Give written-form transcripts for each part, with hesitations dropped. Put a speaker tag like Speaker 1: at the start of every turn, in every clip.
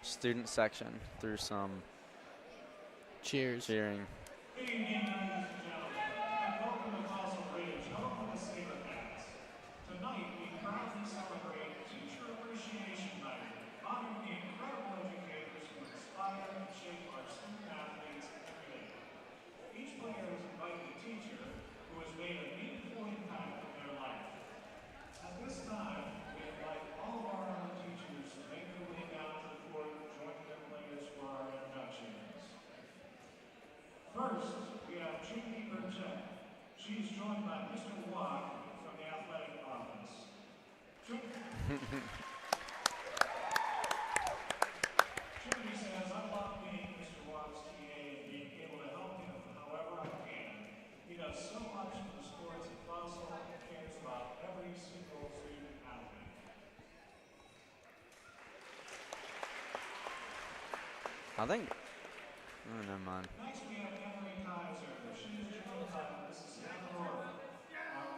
Speaker 1: student section through some
Speaker 2: Cheers.
Speaker 1: cheering.
Speaker 3: Good evening, ladies and gentlemen, and welcome to Fossil Ridge, home of the Sabercats. Tonight, we proudly celebrate Teacher Appreciation Night, honoring the incredible educators who inspire and shape our student athletes every day. Each player has invited a teacher who has made a meaningful impact in their life. At this time, we invite all of our honor teachers to make their way down to the court, joining their players for our introductions. First, we have Judy Burchett. She is joined by Mr. Watt from the athletic office. Judy says, I love being Mr. Watt's TA and being able to help him however I can. He does so much for the sports at Fossil and cares about every single student athlete.
Speaker 1: I think. Oh, never mind.
Speaker 3: Next, we have Emery Kaiser. She is joined by Mrs. Hannah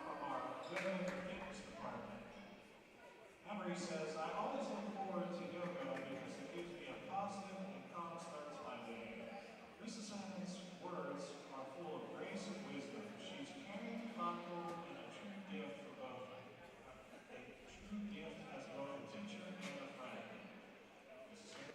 Speaker 3: from our women fitness department. Emery says, I always look forward to yoga because it gives me a positive and calm start to my day. Mrs. Hannah's words are full of grace and wisdom. She's caring, thoughtful, and a true gift for both. A true gift as both a teacher and a friend. Mrs. Hannah.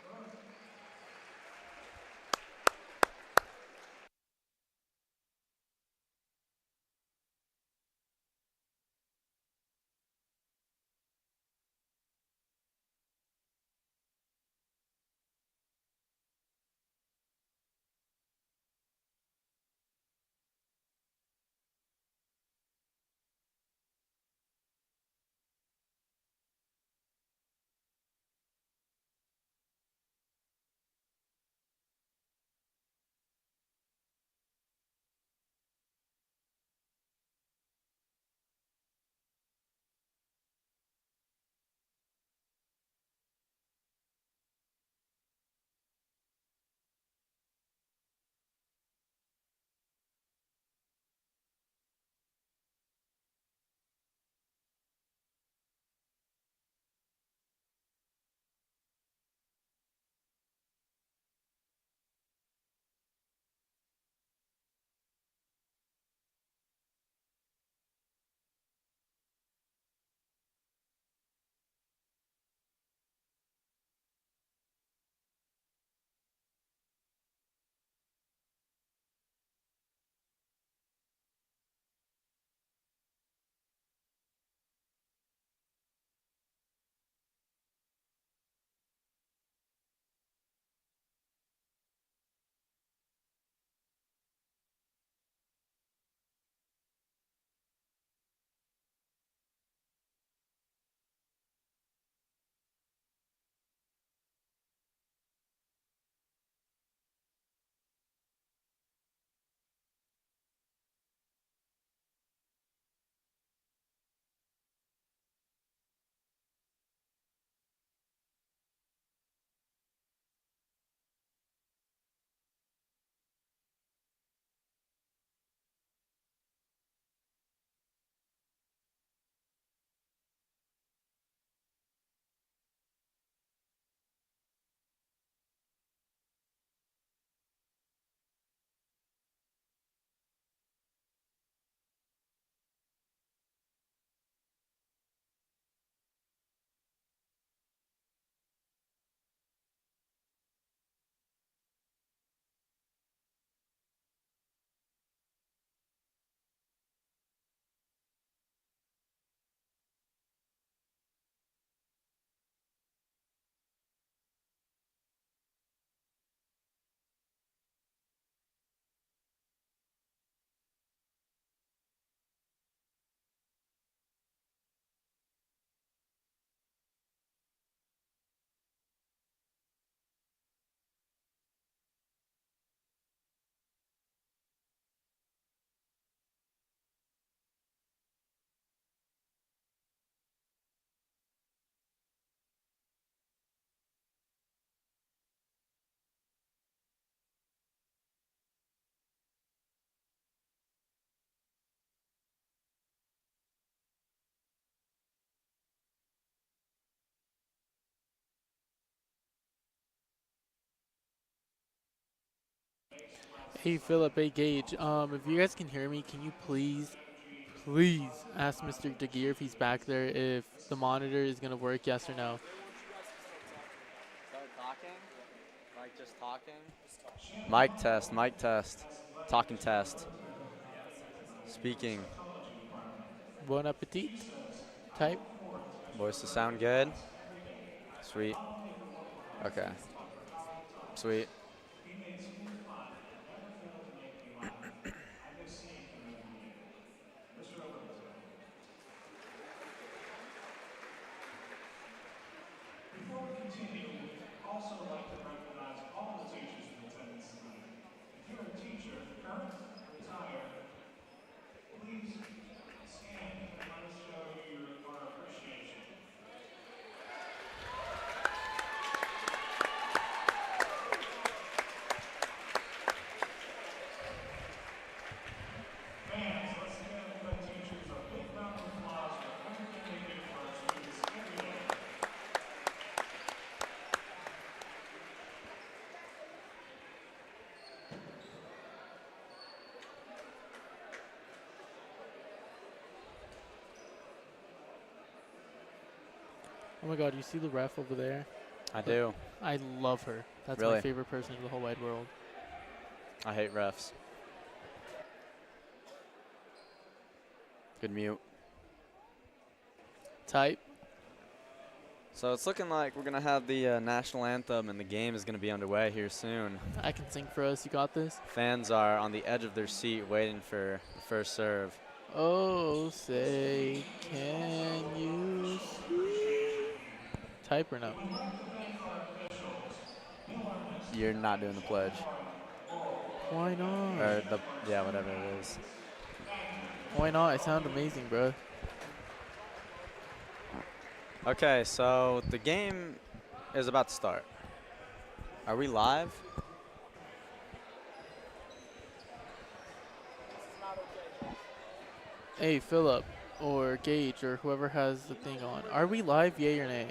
Speaker 2: Hey, Philip, hey, Gage. If you guys can hear me, can you please ask Mr. DeGear if he's back there, if the monitor is gonna work, yes or no?
Speaker 1: Start talking? Like just talking? Mic test, mic test. Talking test. Speaking.
Speaker 2: Bon appetit. Type.
Speaker 1: Voice to sound good? Sweet. Okay. Sweet.
Speaker 3: He made school fun and never failed to make me laugh. I miss seeing him every day. Mr. Overton. Before we continue, we'd also like to recognize all the teachers in attendance tonight. If you're a teacher, current, retired, please stand and let us show you our appreciation. Fans, let's give the teachers a big round of applause for everything they do for our students every day.
Speaker 2: Oh my God, you see the ref over there?
Speaker 1: I do.
Speaker 2: I love her. That's my
Speaker 1: Really?
Speaker 2: favorite person in the whole wide world.
Speaker 1: I hate refs. Good mute.
Speaker 2: Type.
Speaker 1: So it's looking like we're going to have the national anthem and the game is going to be underway here soon.
Speaker 2: I can sing for us. You got this?
Speaker 1: Fans are on the edge of their seat waiting for the first serve.
Speaker 2: Oh, say, can you see? Type or no?
Speaker 3: We would like to thank our officials,
Speaker 1: You're not doing the pledge.
Speaker 2: Why not?
Speaker 1: Or the, yeah, whatever it is.
Speaker 2: Why not? I sound amazing, bro.
Speaker 1: Okay, so the game is about to start. Are we live?
Speaker 2: Hey, Philip, or Gage, or whoever has the thing on. Are we live, yay or nay?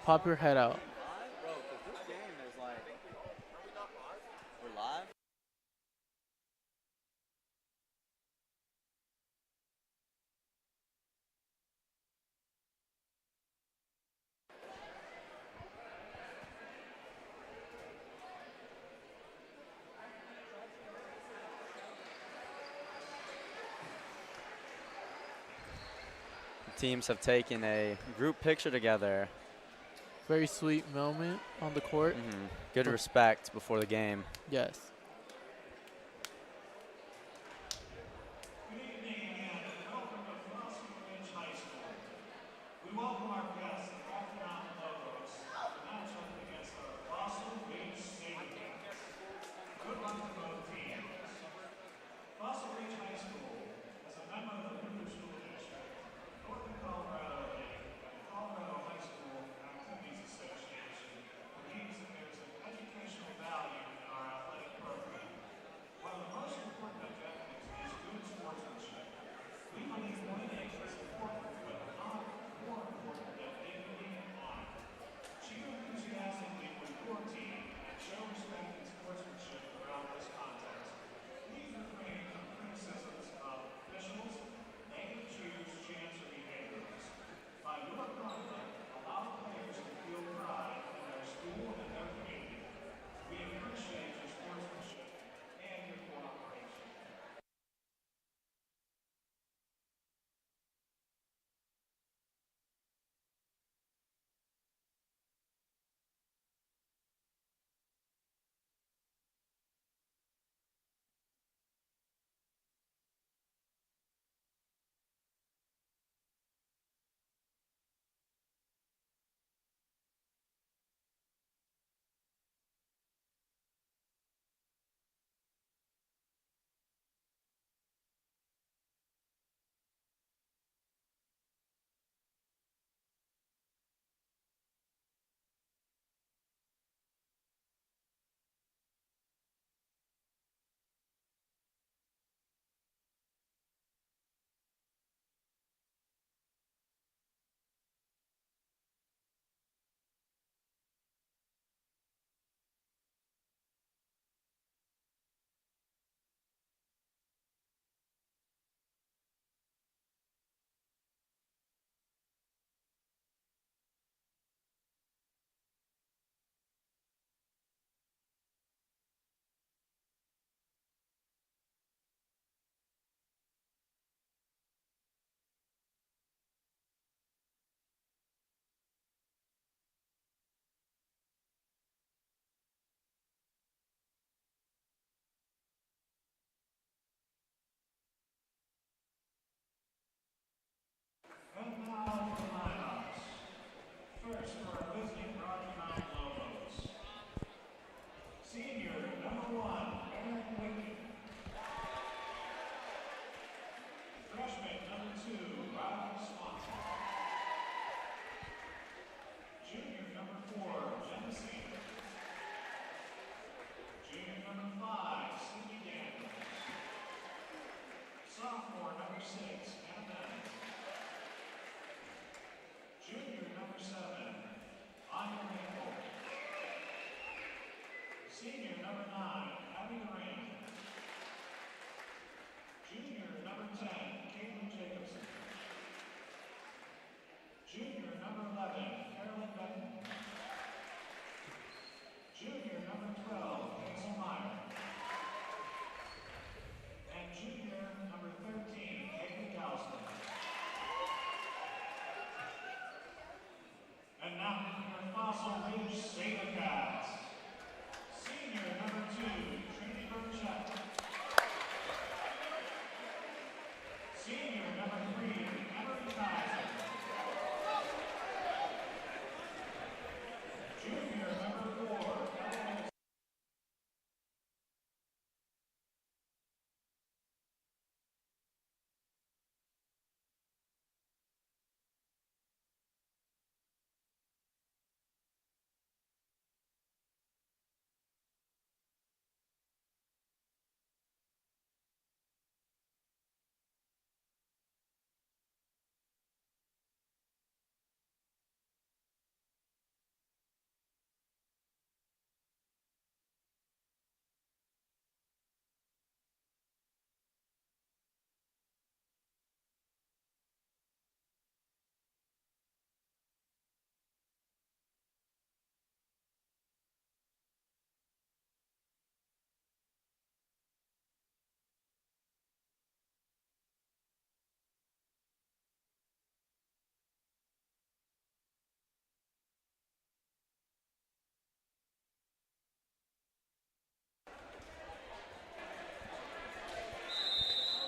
Speaker 2: Pop your head out.
Speaker 1: Bro, because this game is like... We're live? Teams have taken a group picture together.
Speaker 2: Very sweet moment on the court.
Speaker 1: Good respect before the game.
Speaker 2: Yes.
Speaker 3: Good evening and welcome to Varsity High School. We welcome our guests and Rocky Mountain Logos to match up against our Fossil Ridge Sabercats. Good luck to both teams. Fossil Ridge High School is a member of the Hoover School District, Northern Colorado League, and the Colorado High School Activities Association, which means that there's an educational value in our athletic program. 6, Hannah Benz. Junior number 7, Anya Maple. Senior number 9, Abby Durant. Junior number 10, Caitlin Jacobson. Junior number 11, Carolyn Benton. Junior number 12, Hazel Meyer. And junior number 13, Haley Galston. And now your Fossil Ridge Sabercats. Senior number 2, Trinity Burchett. Senior number 3, Emery Kaiser. Junior number 4, Ellen.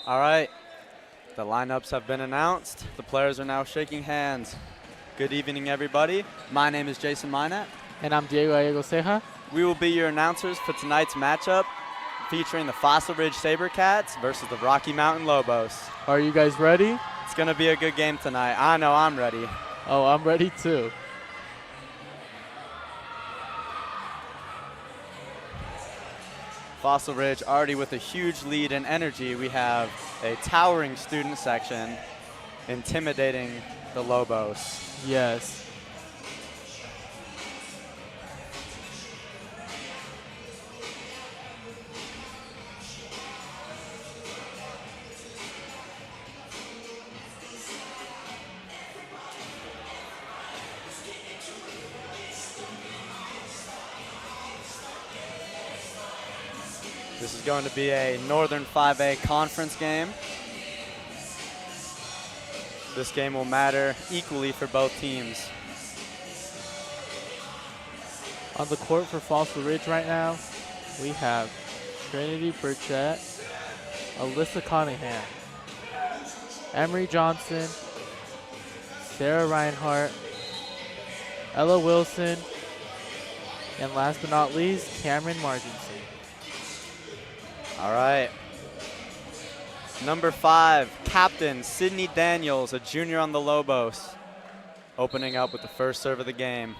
Speaker 1: All right, the lineups have been announced. The players are now shaking hands. Good evening, everybody. My name is Jason Minat.
Speaker 2: And I'm Diego Gallego Ceja.
Speaker 1: We will be your announcers for tonight's matchup featuring the Fossil Ridge Sabercats versus the Rocky Mountain Lobos.
Speaker 2: Are you guys ready?
Speaker 1: It's going to be a good game tonight. I know I'm ready.
Speaker 2: Oh, I'm ready too.
Speaker 1: Fossil Ridge already with a huge lead in energy. We have a towering student section intimidating the Lobos.
Speaker 2: Yes.
Speaker 1: This is going to be a Northern 5A conference game. This game will matter equally for both teams.
Speaker 2: On the court for Fossil Ridge right now, we have Trinity Burchett, Alyssa Cunningham, Emery Johnson, Sarah Reinhart, Ella Wilson, and last but not least, Cameron Marginson.
Speaker 1: All right. Number 5, Captain Sydney Daniels, a junior on the Lobos, opening up with the first serve of the game.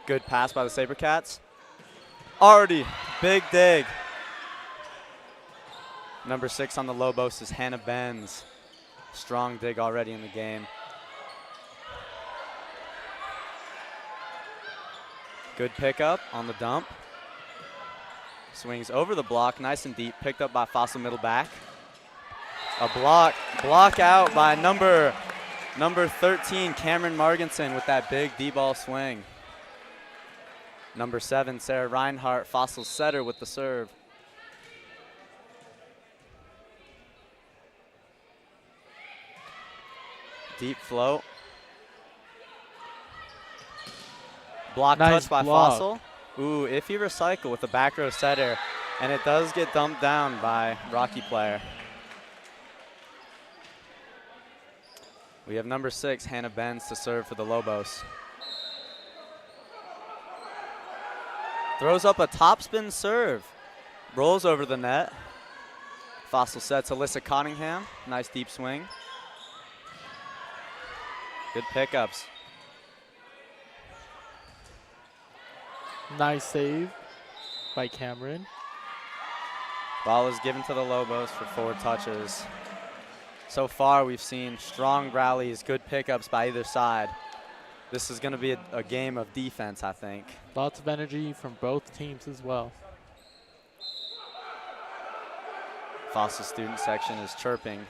Speaker 1: Good pass by the Sabercats. Already, big dig. Number 6 on the Lobos is Hannah Benz. Strong dig already in the game. Good pickup on the dump. Swings over the block, nice and deep, picked up by Fossil middle back. A block out by number 13, Cameron Marginson with that big D-ball swing. Number 7, Sarah Reinhart, Fossil setter with the serve. Deep float. Block
Speaker 2: Nice
Speaker 1: touch by
Speaker 2: block.
Speaker 1: Fossil. Ooh, iffy recycle with the back row setter. And it does get dumped down by Rocky player. We have number 6, Hannah Benz, to serve for the Lobos. Throws up a topspin serve. Rolls over the net. Fossil sets Alyssa Cunningham. Nice deep swing. Good pickups.
Speaker 2: Nice save by Cameron.
Speaker 1: Ball is given to the Lobos for 4 touches. So far, we've seen strong rallies, good pickups by either side. This is going to be a game of defense, I think.
Speaker 2: Lots of energy from both teams as well.
Speaker 1: Fossil student section is chirping.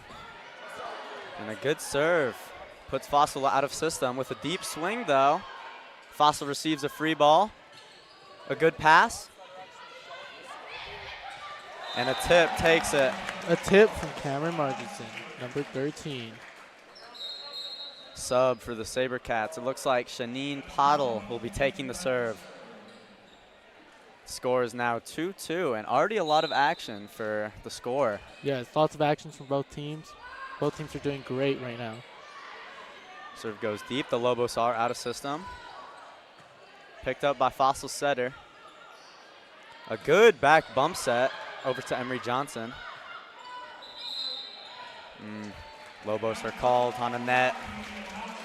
Speaker 1: And a good serve. Puts Fossil out of system with a deep swing, though. Fossil receives a free ball. A good pass. And a tip takes it.
Speaker 2: A tip from Cameron Marginson, number 13.
Speaker 1: Sub for the Sabercats. It looks like Shanine Pottle will be taking the serve. Score is now 2-2, and already a lot of action for the score.
Speaker 2: Yes, lots of actions from both teams. Both teams are doing great right now.
Speaker 1: Serve goes deep. The Lobos are out of system. Picked up by Fossil setter. A good back bump set over to Emery Johnson. Lobos are called on a net.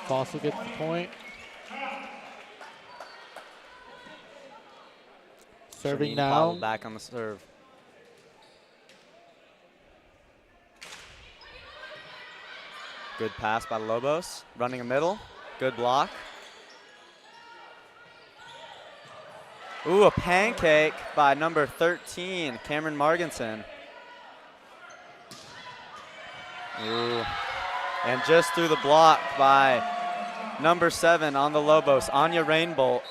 Speaker 2: Fossil gets the point. Serving
Speaker 1: Shanine
Speaker 2: now.
Speaker 1: Pottle back on the serve. Good pass by Lobos. Running a middle. Good block. Ooh, a pancake by number 13, Cameron Marginson. Ooh. And just through the block by number 7 on the Lobos, Anya Rainbolt.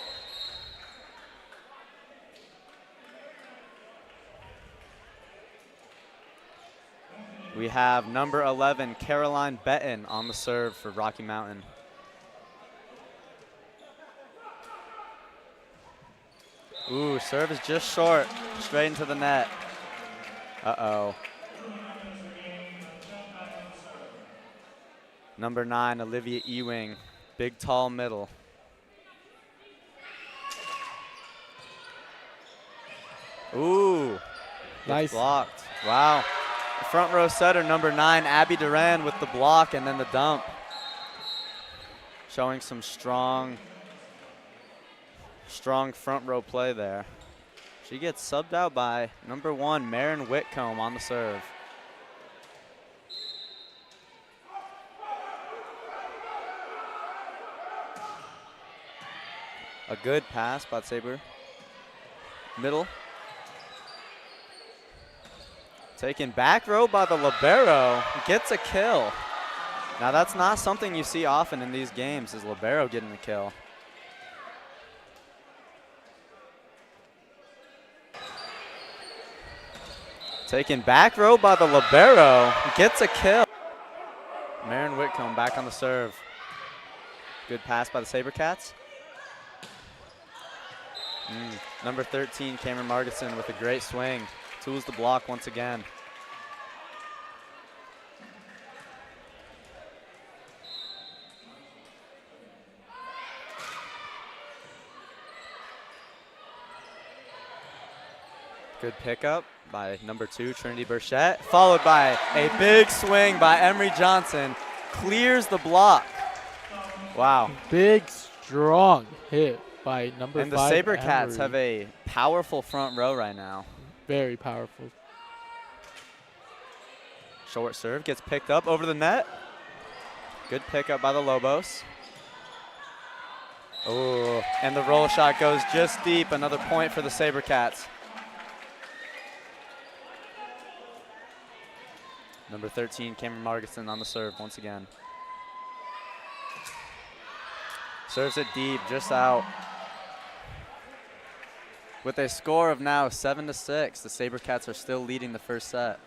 Speaker 1: We have number 11, Caroline Betton, on the serve for Rocky Mountain. Ooh, serve is just short, straight into the net. Uh-oh. Number 9, Olivia Ewing, big, tall middle. Ooh,
Speaker 2: Nice.
Speaker 1: blocked. Wow. The front row setter, number 9, Abby Duran, with the block and then the dump. Showing some strong front row play there. She gets subbed out by number 1, Marin Whitcomb, on the serve. A good pass by Saber. Middle. Taken back row by the libero. Gets a kill. Now that's not something you see often in these games, is libero getting the kill. Taken back row by the libero. Gets a kill. Marin Whitcomb back on the serve. Good pass by the Sabercats. Number 13, Cameron Marginson, with a great swing. Tools the block once again. Good pickup by number 2, Trinity Burchett, followed by a big swing by Emery Johnson. Clears the block. Wow.
Speaker 2: Big, strong hit by number 5.
Speaker 1: And the Sabercats
Speaker 2: Emery.
Speaker 1: have a powerful front row right now.
Speaker 2: Very powerful.
Speaker 1: Short serve gets picked up over the net. Good pickup by the Lobos. Oh, and the roll shot goes just deep. Another point for the Sabercats. Number 13, Cameron Marginson, on the serve once again. Serves it deep, just out. With a score of now 7-6, the Sabercats are still leading the first set.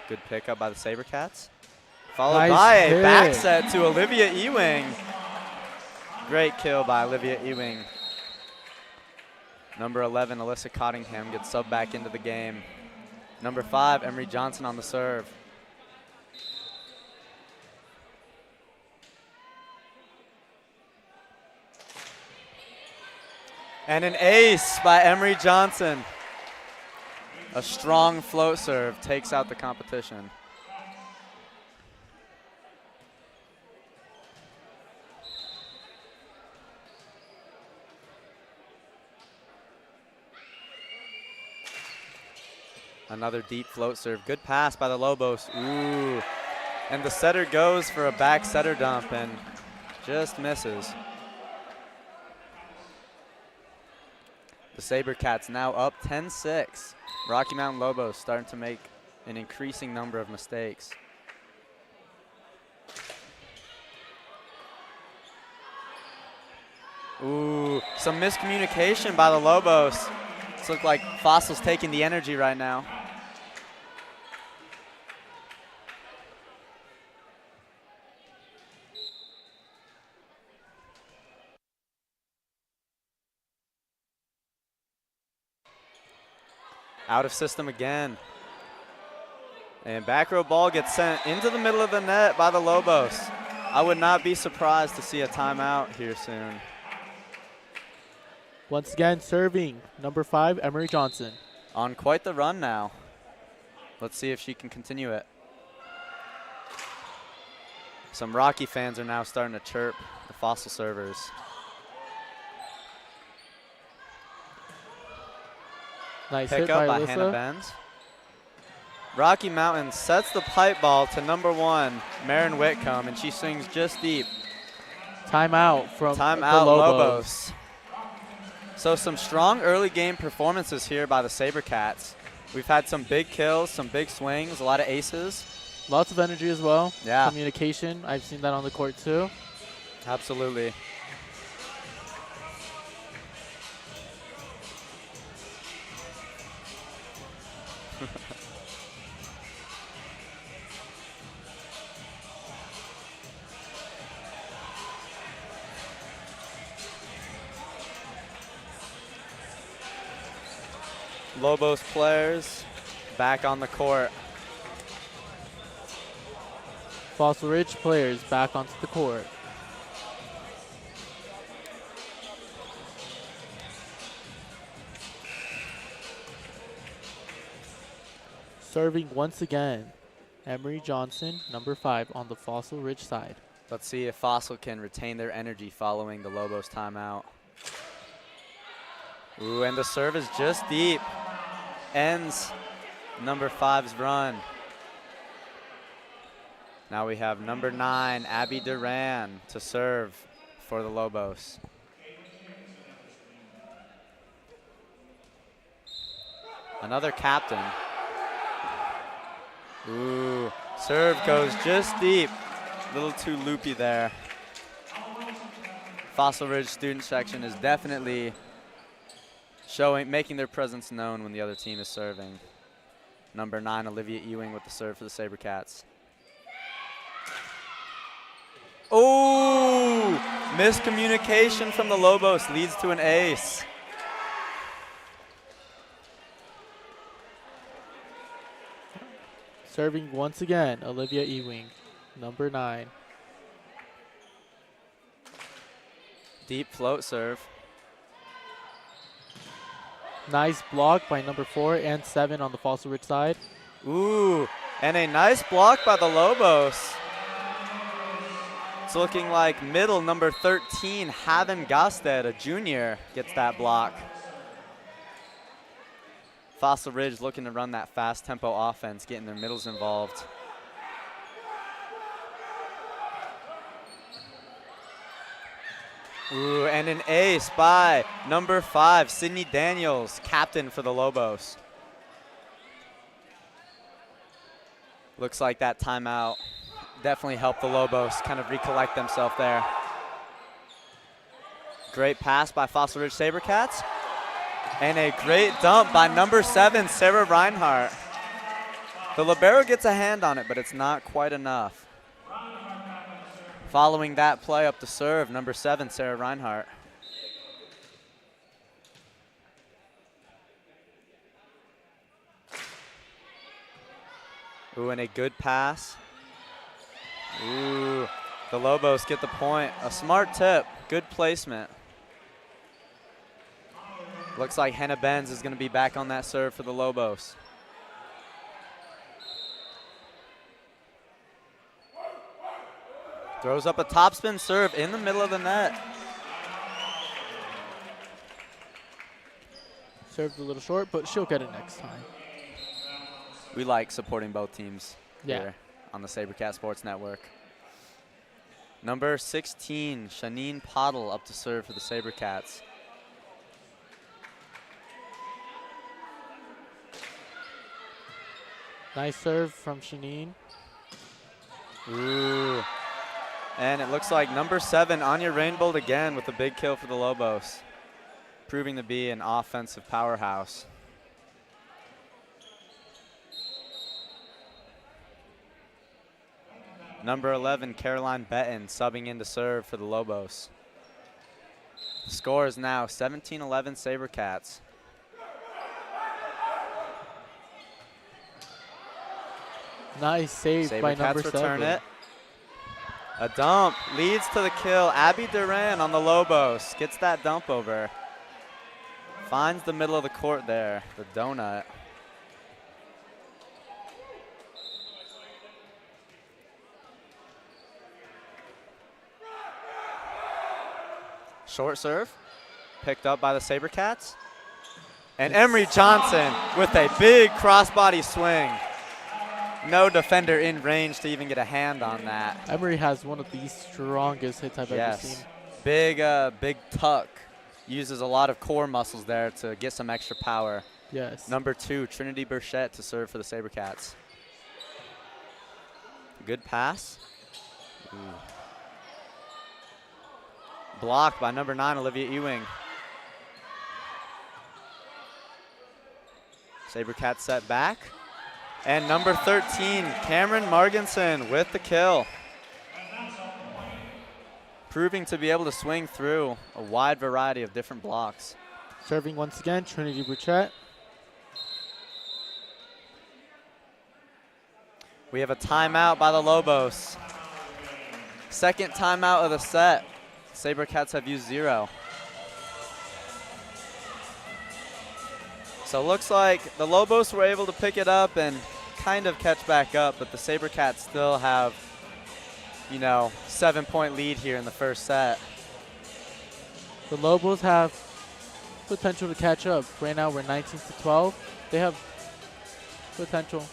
Speaker 1: Good pickup by the Sabercats. Followed
Speaker 2: Nice
Speaker 1: by a
Speaker 2: hit.
Speaker 1: back set to Olivia Ewing. Great kill by Olivia Ewing. Number 11, Alyssa Cottingham, gets subbed back into the game. Number 5, Emery Johnson on the serve. And an ace by Emery Johnson. A strong float serve takes out the competition. Another deep float serve. Good pass by the Lobos. Ooh. And the setter goes for a back setter dump and just misses. The Sabercats now up 10-6. Rocky Mountain Lobos starting to make an increasing number of mistakes. Ooh, some miscommunication by the Lobos. This looks like Fossil's taking the energy right now. Out of system again. And back row ball gets sent into the middle of the net by the Lobos. I would not be surprised to see a timeout here soon.
Speaker 2: Once again, serving number 5, Emery Johnson.
Speaker 1: On quite the run now. Let's see if she can continue it. Some Rocky fans are now starting to chirp the Fossil servers.
Speaker 2: Nice
Speaker 1: Pick
Speaker 2: hit
Speaker 1: up
Speaker 2: by
Speaker 1: by Hannah
Speaker 2: Alyssa.
Speaker 1: Benz. Rocky Mountain sets the pipe ball to number 1, Marin Whitcomb, and she swings just deep.
Speaker 2: Timeout from the
Speaker 1: Timeout
Speaker 2: Lobos.
Speaker 1: Lobos. So some strong early game performances here by the Sabercats. We've had some big kills, some big swings, a lot of aces.
Speaker 2: Lots of energy as well.
Speaker 1: Yeah.
Speaker 2: Communication. I've seen that on the court too.
Speaker 1: Absolutely. Lobos players back on the court.
Speaker 2: Fossil Ridge players back onto the court. Serving once again, Emery Johnson, number 5 on the Fossil Ridge side.
Speaker 1: Let's see if Fossil can retain their energy following the Lobos timeout. Ooh, and the serve is just deep. Ends number 5's run. Now we have number 9, Abby Duran, to serve for the Lobos. Another captain. Ooh, serve goes just deep. A little too loopy there. Fossil Ridge student section is definitely making their presence known when the other team is serving. Number 9, Olivia Ewing with the serve for the Sabercats. Oh, miscommunication from the Lobos leads to an ace.
Speaker 2: Serving once again, Olivia Ewing, number 9.
Speaker 1: Deep float serve.
Speaker 2: Nice block by number 4 and 7 on the Fossil Ridge side.
Speaker 1: Ooh, and a nice block by the Lobos. It's looking like middle number 13, Haven Gasted, a junior, gets that block. Fossil Ridge looking to run that fast tempo offense, getting their middles involved. Ooh, and an ace by number 5, Sydney Daniels, captain for the Lobos. Looks like that timeout definitely helped the Lobos kind of recollect themselves there. Great pass by Fossil Ridge Sabercats. And a great dump by number 7, Sarah Reinhardt. The libero gets a hand on it, but it's not quite enough. Following that play up to serve, number 7, Sarah Reinhardt. Ooh, and a good pass. Ooh, the Lobos get the point. A smart tip, good placement. Looks like Hannah Benz is going to be back on that serve for the Lobos. Throws up a topspin serve in the middle of the net.
Speaker 2: Served a little short, but she'll get it next time.
Speaker 1: We like supporting both teams
Speaker 2: Yeah.
Speaker 1: here on the Sabercat Sports Network. Number 16, Shanine Pottle up to serve for the Sabercats.
Speaker 2: Nice serve from Shanine.
Speaker 1: Ooh. And it looks like number 7, Anya Rainbold again with a big kill for the Lobos, proving to be an offensive powerhouse. Number 11, Caroline Betton, subbing in to serve for the Lobos. The score is now 17-11 Sabercats.
Speaker 2: Nice save by number
Speaker 1: Sabercats return
Speaker 2: 7.
Speaker 1: it. A dump leads to the kill. Abby Duran on the Lobos gets that dump over. Finds the middle of the court there, the donut. Short serve, picked up by the Sabercats. And Emery Johnson with a big crossbody swing. No defender in range to even get a hand on that.
Speaker 2: Emery has one of the strongest hits I've ever seen.
Speaker 1: Big tuck. Uses a lot of core muscles there to get some extra power.
Speaker 2: Yes.
Speaker 1: Number 2, Trinity Burchette to serve for the Sabercats. Good pass. Ooh. Blocked by number 9, Olivia Ewing. Sabercats set back. And number 13, Cameron Marginson with the kill. Proving to be able to swing through a wide variety of different blocks.
Speaker 2: Serving once again, Trinity Burchette.
Speaker 1: We have a timeout by the Lobos. Second timeout of the set. Sabercats have used 0. So it looks like the Lobos were able to pick it up and kind of catch back up, but the Sabercats still have, 7-point lead here in the first set.
Speaker 2: The Lobos have potential to catch up. Right now we're 19-12. They have potential.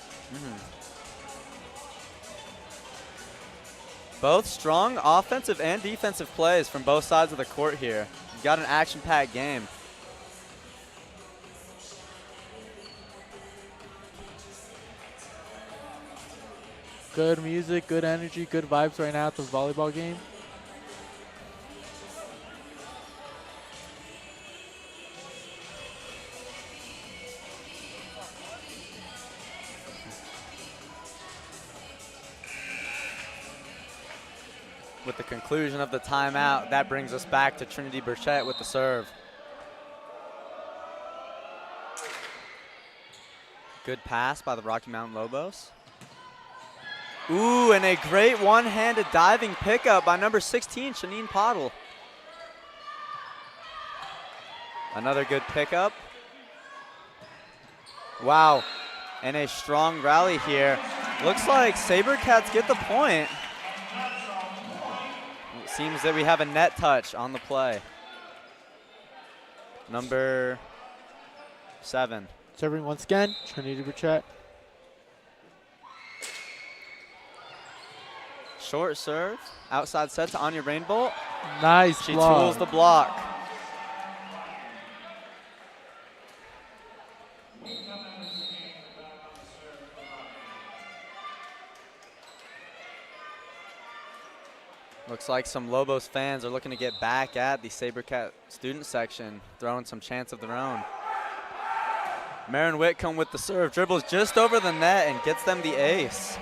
Speaker 1: Both strong offensive and defensive plays from both sides of the court here. You've got an action-packed game.
Speaker 2: Good music, good energy, good vibes right now at the volleyball game.
Speaker 1: With the conclusion of the timeout, that brings us back to Trinity Burchette with the serve. Good pass by the Rocky Mountain Lobos. Ooh, and a great one-handed diving pickup by number 16, Shanine Pottle. Another good pickup. Wow, and a strong rally here. Looks like Sabercats get the point. It seems that we have a net touch on the play. Number 7.
Speaker 2: Serving once again, Trinity Burchette.
Speaker 1: Short serve, outside set to Anya Rainbolt.
Speaker 2: Nice
Speaker 1: She
Speaker 2: block.
Speaker 1: tools the block. Looks like some Lobos fans are looking to get back at the Sabercat student section, throwing some chants of their own. Marin Whitcomb with the serve, dribbles just over the net and gets them the ace.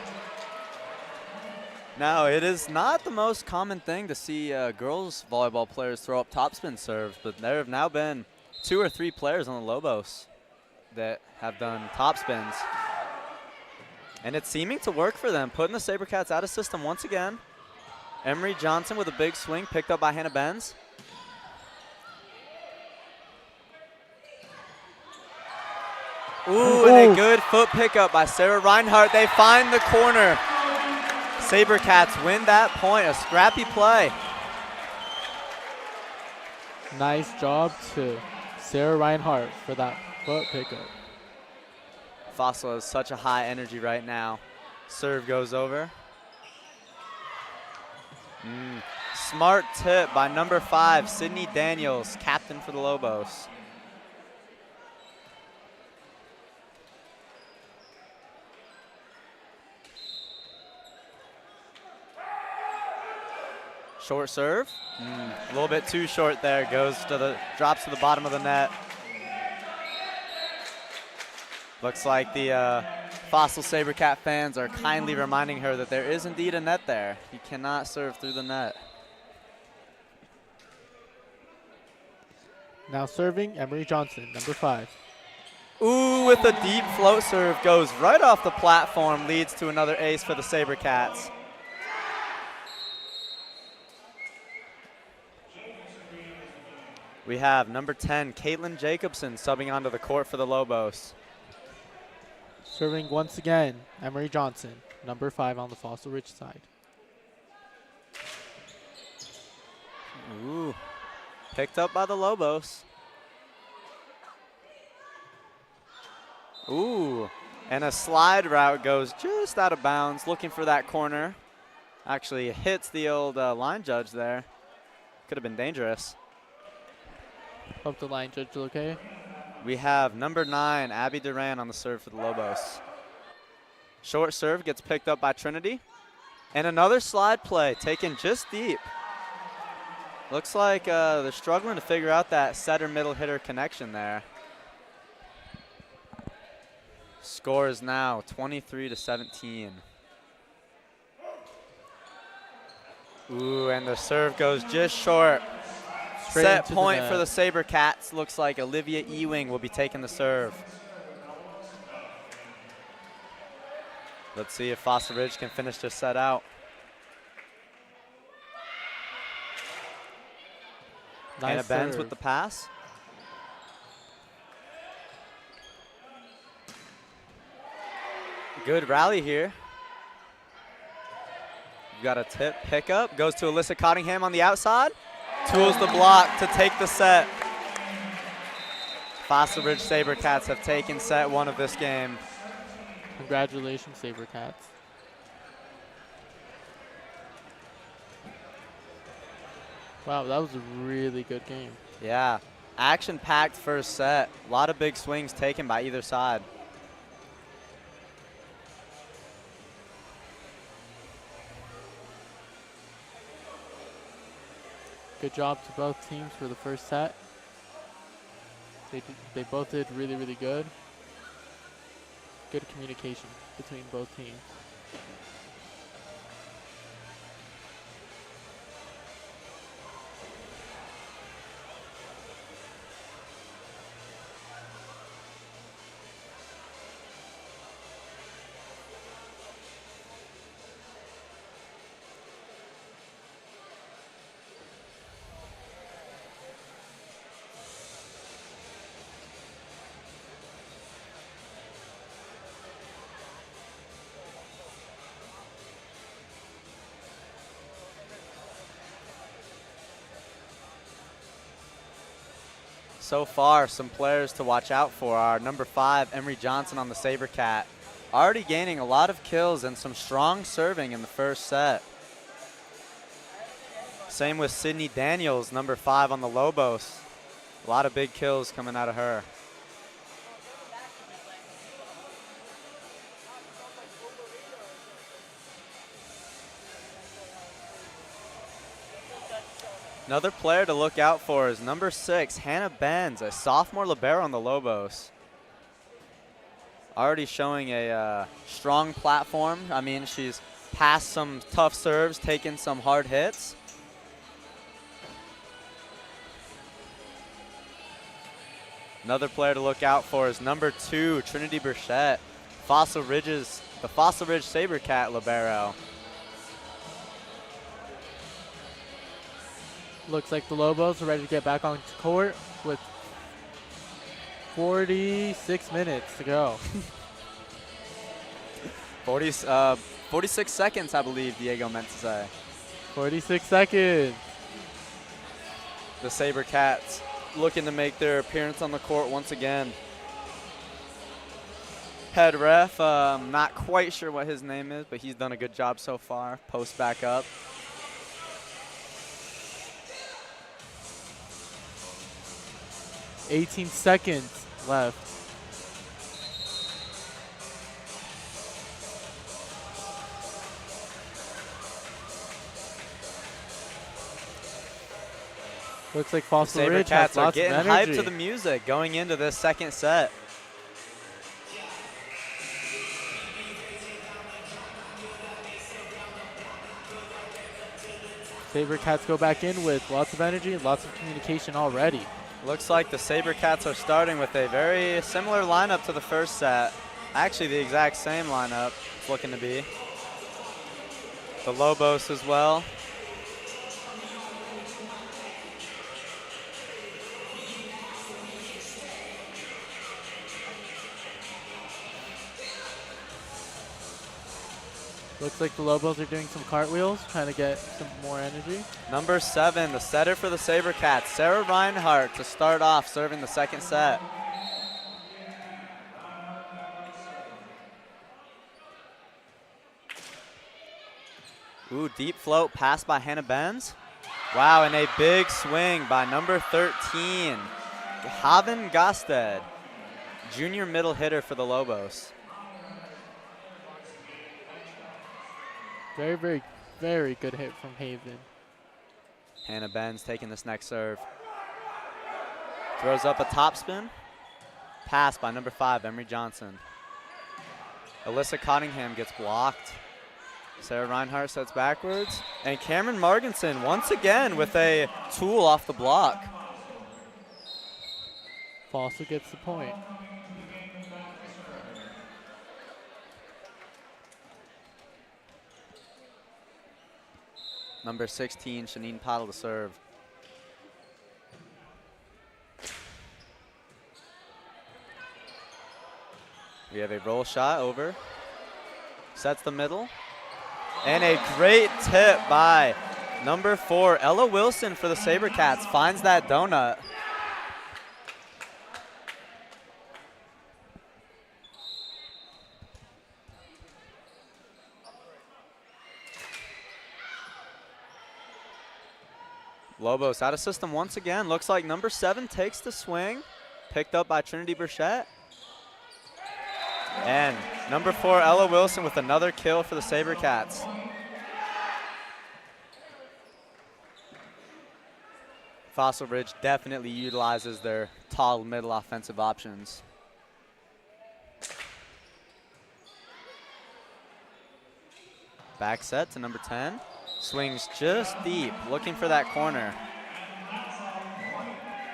Speaker 1: Now, it is not the most common thing to see girls volleyball players throw up topspin serves, but there have now been 2 or 3 players on the Lobos that have done topspins. And it's seeming to work for them, putting the Sabercats out of system once again. Emery Johnson with a big swing, picked up by Hannah Benz. Ooh, and a good foot pickup by Sarah Reinhardt. They find the corner. Sabercats win that point, a scrappy play.
Speaker 2: Nice job to Sarah Reinhardt for that foot pickup.
Speaker 1: Fossil has such a high energy right now. Serve goes over. Smart tip by number 5, Sydney Daniels, captain for the Lobos. Short serve, a little bit too short there. Drops to the bottom of the net. Looks like the Fossil Sabercat fans are kindly reminding her that there is indeed a net there. You cannot serve through the net.
Speaker 2: Now serving, Emery Johnson, number 5.
Speaker 1: Ooh, with a deep float serve, goes right off the platform, leads to another ace for the Sabercats. We have number 10, Caitlin Jacobson, subbing onto the court for the Lobos.
Speaker 2: Serving once again, Emery Johnson, number 5 on the Fossil Ridge side.
Speaker 1: Ooh, picked up by the Lobos. Ooh, and a slide route goes just out of bounds, looking for that corner. Actually hits the old line judge there. Could have been dangerous.
Speaker 2: Hope the line judge is okay.
Speaker 1: We have number 9, Abby Duran on the serve for the Lobos. Short serve gets picked up by Trinity. And another slide play taken just deep. Looks like they're struggling to figure out that setter middle hitter connection there. Score is now 23-17. Ooh, and the serve goes just short.
Speaker 2: Straight
Speaker 1: Set
Speaker 2: into the
Speaker 1: point
Speaker 2: net.
Speaker 1: for the Sabercats. Looks like Olivia Ewing will be taking the serve. Let's see if Fossil Ridge can finish this set out. Hannah
Speaker 2: Nice
Speaker 1: Benz
Speaker 2: serve.
Speaker 1: with the pass. Good rally here. You've got a tip pickup. Goes to Alyssa Cottingham on the outside. Tools the block to take the set. Fossil Ridge Sabercats have taken set 1 of this game.
Speaker 2: Congratulations, Sabercats. Wow, that was a really good game.
Speaker 1: Yeah, action-packed first set. A lot of big swings taken by either side.
Speaker 2: Good job to both teams for the first set. They both did really, really good. Good communication between both teams.
Speaker 1: So far, some players to watch out for are number 5, Emery Johnson on the Sabercat. Already gaining a lot of kills and some strong serving in the first set. Same with Sydney Daniels, number 5 on the Lobos. A lot of big kills coming out of her. Another player to look out for is number 6, Hannah Benz, a sophomore libero on the Lobos. Already showing a strong platform. I mean, she's passed some tough serves, taken some hard hits. Another player to look out for is number 2, Trinity Burchett, the Fossil Ridge Sabercat libero.
Speaker 2: Looks like the Lobos are ready to get back on court with 46 minutes to go.
Speaker 1: 46 seconds, I believe Diego meant to say.
Speaker 2: 46 seconds.
Speaker 1: The Sabercats looking to make their appearance on the court once again. head ref. Not quite sure what his name is, but he's done a good job so far. Post back up.
Speaker 2: "18 seconds left." Looks like Fossil Ridge has
Speaker 1: Sabercats are
Speaker 2: lots of
Speaker 1: getting
Speaker 2: energy.
Speaker 1: hyped to the music going into this second set.
Speaker 2: Sabercats go back in with lots of energy and lots of communication already.
Speaker 1: Looks like the Sabercats are starting with a very similar lineup to the first set. Actually, the exact same lineup it's looking to be. The Lobos as well.
Speaker 2: Looks like the Lobos are doing some cartwheels, trying to get some more energy.
Speaker 1: Number 7, the setter for the Sabercats, Sarah Reinhardt, to start off serving the second set. Ooh, deep float pass by Hannah Benz. Wow, and a big swing by number 13, Haven Gosted, junior middle hitter for the Lobos.
Speaker 2: Very, very, very good hit from Haven.
Speaker 1: Hannah Benz taking this next serve. Throws up a topspin. Pass by number 5, Emery Johnson. Alyssa Cottingham gets blocked. Sarah Reinhardt sets backwards. And Cameron Marginson once again with a tool off the block.
Speaker 2: Fossil gets the point.
Speaker 1: Number 16, Shanine Paddle to serve. We have a roll shot over. Sets the middle. And a great tip by number 4, Ella Wilson for the Sabercats. Finds that donut. Lobos out of system once again. Looks like number 7 takes the swing. Picked up by Trinity Burchett. And number 4, Ella Wilson with another kill for the Sabercats. Fossil Ridge definitely utilizes their tall middle offensive options. Back set to number 10. Swings just deep, looking for that corner.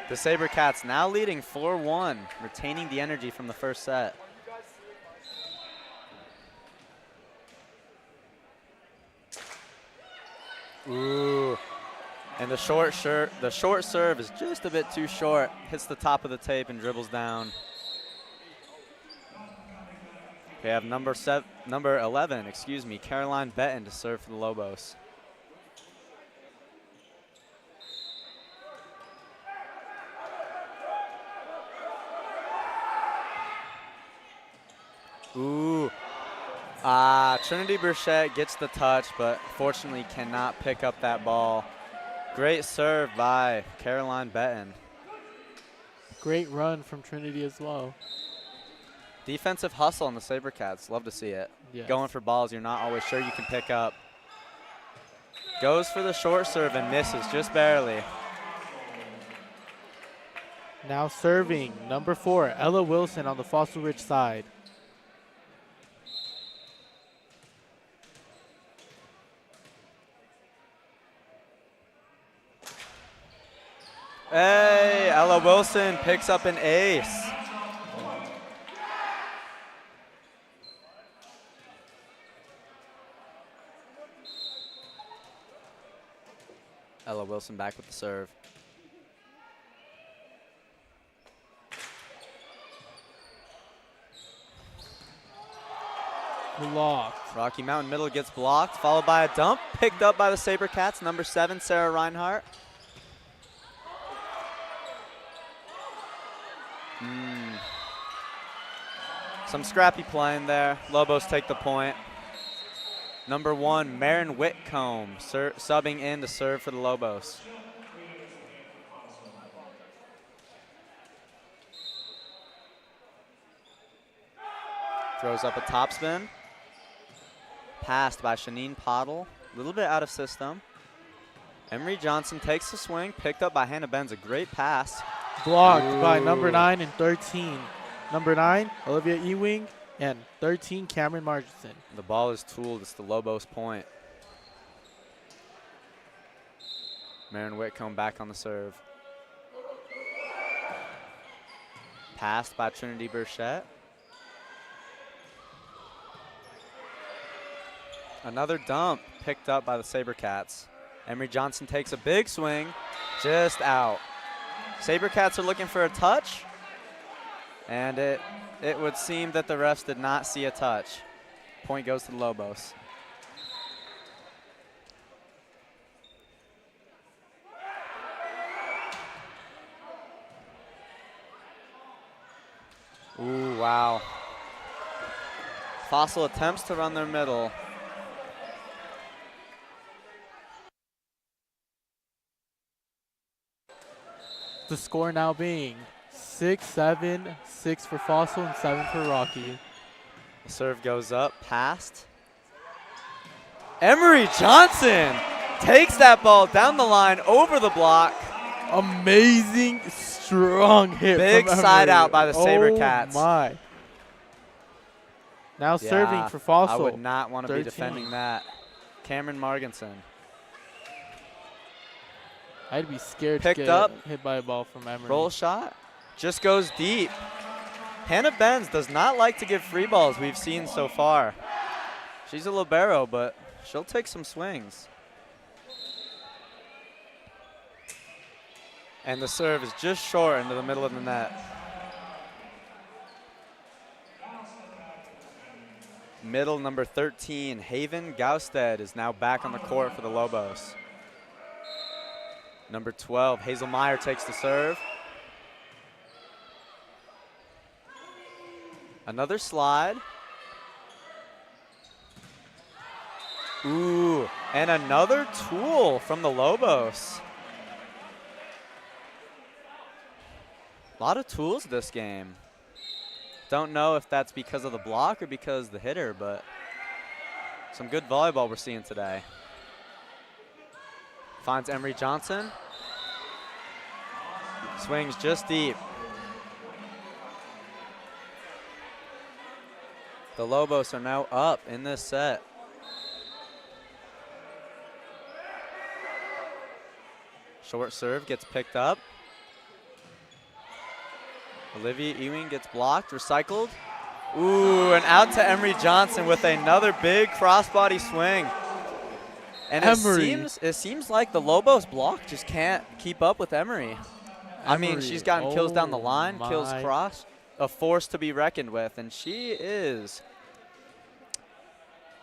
Speaker 1: The Sabercats now leading 4-1, retaining the energy from the first set. Ooh, and the short serve is just a bit too short. Hits the top of the tape and dribbles down. We have number 11, Caroline Benton to serve for the Lobos. Ooh. Trinity Burchett gets the touch, but fortunately cannot pick up that ball. Great serve by Caroline Benton.
Speaker 2: Great run from Trinity as well.
Speaker 1: Defensive hustle on the Sabercats. Love to see it.
Speaker 2: Yes.
Speaker 1: Going for balls you're not always sure you can pick up. Goes for the short serve and misses just barely.
Speaker 2: Now serving, number 4, Ella Wilson on the Fossil Ridge side.
Speaker 1: Hey, Ella Wilson picks up an ace. Ella Wilson back with the serve.
Speaker 2: Blocked.
Speaker 1: Rocky Mountain middle gets blocked, followed by a dump. Picked up by the Sabercats, number 7, Sarah Reinhardt. Some scrappy playing there. Lobos take the point. Number 1, Marin Whitcomb, subbing in to serve for the Lobos. Throws up a topspin. Passed by Shanine Pottle. A little bit out of system. Emery Johnson takes the swing. Picked up by Hannah Benz. A great pass.
Speaker 2: Blocked by number 9 and 13. Number 9, Olivia Ewing, and 13, Cameron Marginson.
Speaker 1: The ball is tooled. It's the Lobos point. Marin Whitcomb back on the serve. Passed by Trinity Burchett. Another dump picked up by the Sabercats. Emery Johnson takes a big swing, just out. Sabercats are looking for a touch, and it would seem that the refs did not see a touch. Point goes to the Lobos. Ooh, wow. Fossil attempts to run their middle.
Speaker 2: The score now being 6-7, 6 for Fossil and 7 for Rocky.
Speaker 1: The serve goes up, passed. Emery Johnson takes that ball down the line over the block.
Speaker 2: Amazing, strong hit.
Speaker 1: Big
Speaker 2: from
Speaker 1: side
Speaker 2: Emery.
Speaker 1: out by the Sabercats.
Speaker 2: Oh my. Now
Speaker 1: Yeah,
Speaker 2: serving for Fossil.
Speaker 1: I would not want to be
Speaker 2: 13.
Speaker 1: defending that. Cameron Marginson.
Speaker 2: I'd be scared
Speaker 1: Picked
Speaker 2: to get
Speaker 1: up.
Speaker 2: hit by a ball from Emery.
Speaker 1: Roll shot. Just goes deep. Hannah Benz does not like to give free balls we've seen so far. She's a libero, but she'll take some swings. And the serve is just short into the middle of the net. Middle number 13, Haven Gausted, is now back on the court for the Lobos. Number 12, Hazel Meyer takes the serve. Another slide. Ooh, and another tool from the Lobos. A lot of tools this game. Don't know if that's because of the block or because of the hitter, but some good volleyball we're seeing today. Finds Emery Johnson. Swings just deep. The Lobos are now up in this set. Short serve gets picked up. Olivia Ewing gets blocked, recycled. Ooh, and out to Emery Johnson with another big crossbody swing. And it seems like the Lobos block just can't keep up with Emery. I mean, she's gotten kills down the line, kills cross, a force to be reckoned with, and she is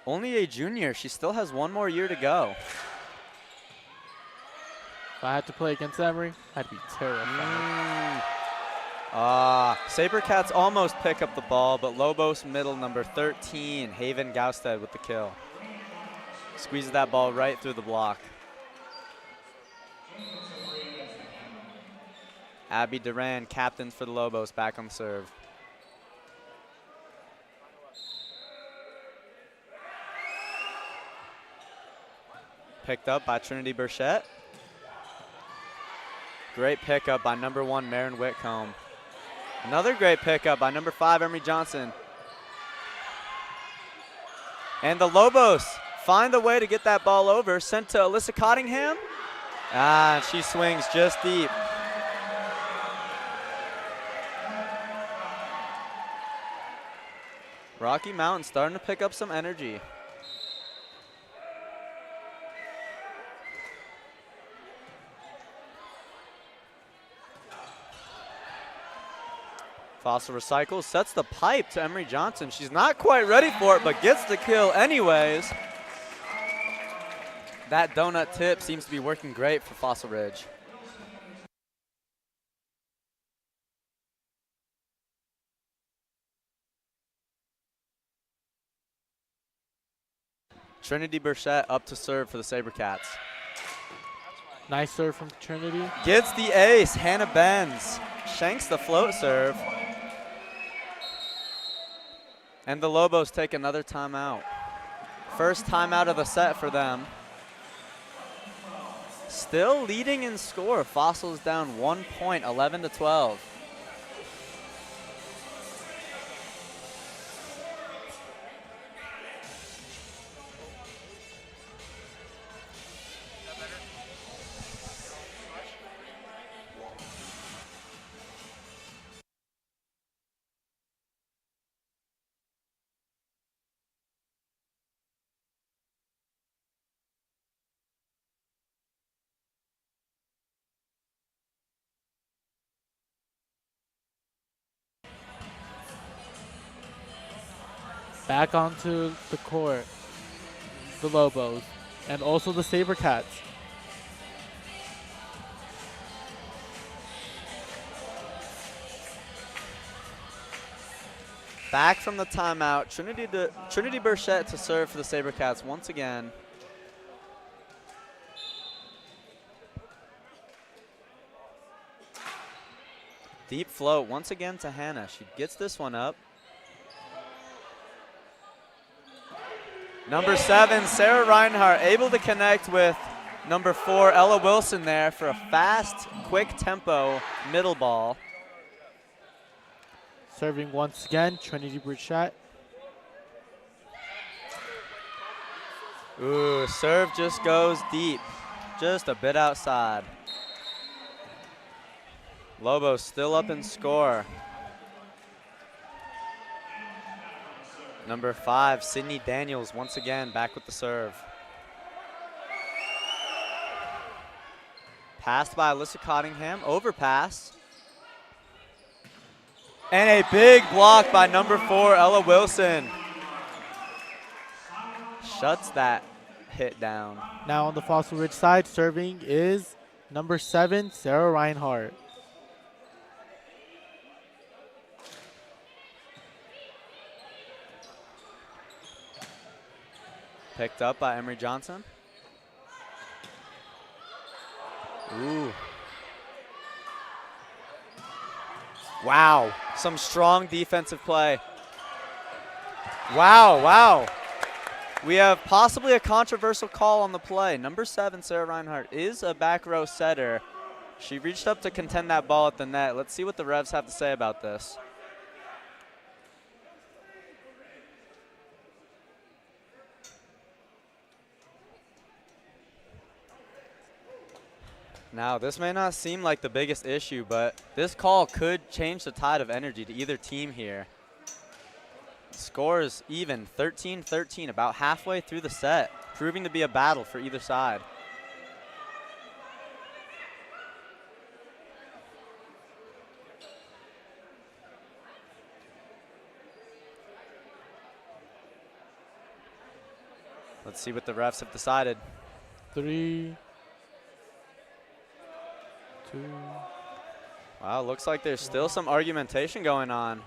Speaker 1: only a junior. She still has one more year to go.
Speaker 2: If I had to play against Emery, I'd be terrified.
Speaker 1: Sabercats almost pick up the ball, but Lobos middle number 13, Haven Gausted with the kill. Squeezes that ball right through the block. Abby Duran, captains for the Lobos, back on the serve. Picked up by Trinity Burchett. Great pickup by number 1, Marin Whitcomb. Another great pickup by number 5, Emery Johnson. And the Lobos find a way to get that ball over. Sent to Alyssa Cottingham. And she swings just deep. Rocky Mountain starting to pick up some energy. Fossil recycles, sets the pipe to Emery Johnson. She's not quite ready for it, but gets the kill anyways. That donut tip seems to be working great for Fossil Ridge. Trinity Burchett up to serve for the Sabercats.
Speaker 2: Nice serve from Trinity.
Speaker 1: Gets the ace. Hannah Benz shanks the float serve. And the Lobos take another timeout. First timeout of the set for them. Still leading in score. Fossils down 1 point, 11-12.
Speaker 2: Back onto the court, the Lobos, and also the Sabercats.
Speaker 1: Back from the timeout, Trinity Burchett to serve for the Sabercats once again. Deep float once again to Hannah. She gets this one up. Number 7, Sarah Reinhardt, able to connect with number 4, Ella Wilson there for a fast, quick tempo middle ball.
Speaker 2: Serving once again, Trinity Burchett.
Speaker 1: Ooh, serve just goes deep, just a bit outside. Lobos still up in score. Number 5, Sydney Daniels, once again back with the serve. Passed by Alyssa Cottingham, overpass. And a big block by number 4, Ella Wilson. Shuts that hit down.
Speaker 2: Now on the Fossil Ridge side, serving is number 7, Sarah Reinhardt.
Speaker 1: Picked up by Emery Johnson. Ooh. Wow, some strong defensive play. Wow, wow. We have possibly a controversial call on the play. Number 7, Sarah Reinhardt, is a back row setter. She reached up to contend that ball at the net. Let's see what the refs have to say about this. Now, this may not seem like the biggest issue, but this call could change the tide of energy to either team here. Score is even, 13-13, about halfway through the set, proving to be a battle for either side. Let's see what the refs have decided.
Speaker 2: 3, 2.
Speaker 1: Wow, looks like there's still some argumentation going on.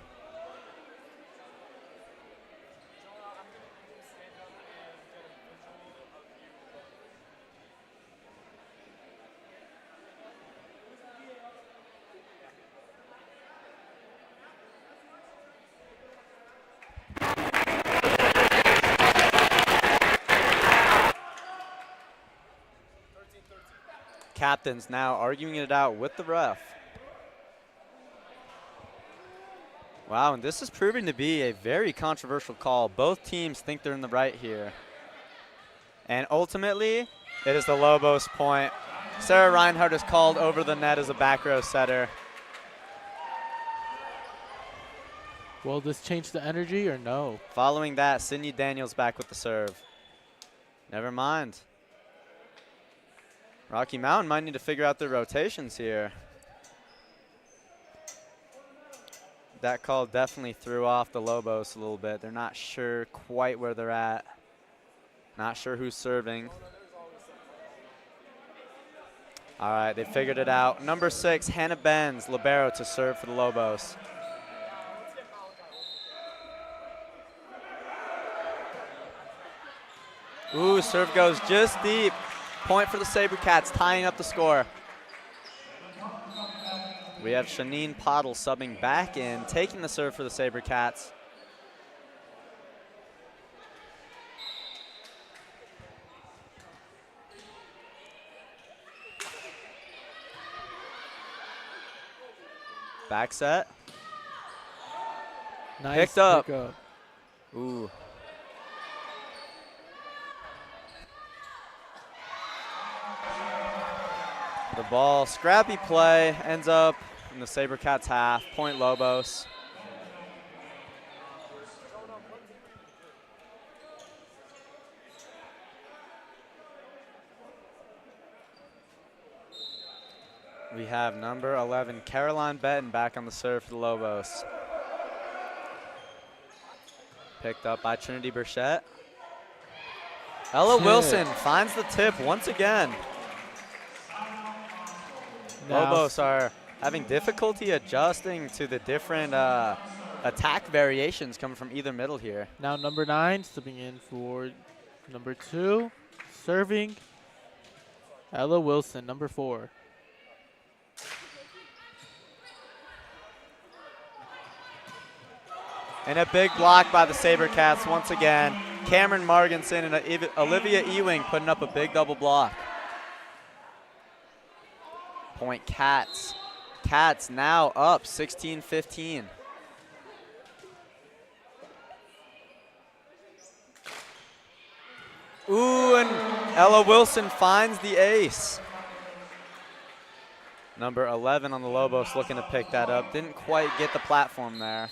Speaker 1: Captains now arguing it out with the ref. Wow, and this is proving to be a very controversial call. Both teams think they're in the right here. And ultimately, it is the Lobos' point. Sarah Reinhardt is called over the net as a back row setter.
Speaker 2: Will this change the energy or no?
Speaker 1: Following that, Sydney Daniels back with the serve. Never mind. Rocky Mountain might need to figure out their rotations here. That call definitely threw off the Lobos a little bit. They're not sure quite where they're at. Not sure who's serving. All right, they figured it out. Number 6, Hannah Benz, libero, to serve for the Lobos. Ooh, serve goes just deep. Point for the Sabercats, tying up the score. We have Shanine Pottle subbing back in, taking the serve for the Sabercats. Back set.
Speaker 2: Nice
Speaker 1: Picked up.
Speaker 2: pickup.
Speaker 1: Ooh. The ball, scrappy play, ends up in the Sabercats half. Point Lobos. We have number 11, Caroline Benton, back on the serve for the Lobos. Picked up by Trinity Burchett. Ella
Speaker 2: Tip.
Speaker 1: Wilson finds the tip once again.
Speaker 2: Now
Speaker 1: Lobos are having difficulty adjusting to the different attack variations coming from either middle here.
Speaker 2: Now number 9 stepping in for number 2, serving Ella Wilson, number 4.
Speaker 1: And a big block by the Sabercats once again. Cameron Marginson and Olivia Ewing putting up a big double block. Point Cats. Cats now up 16-15. Ooh, and Ella Wilson finds the ace. Number 11 on the Lobos looking to pick that up. Didn't quite get the platform there.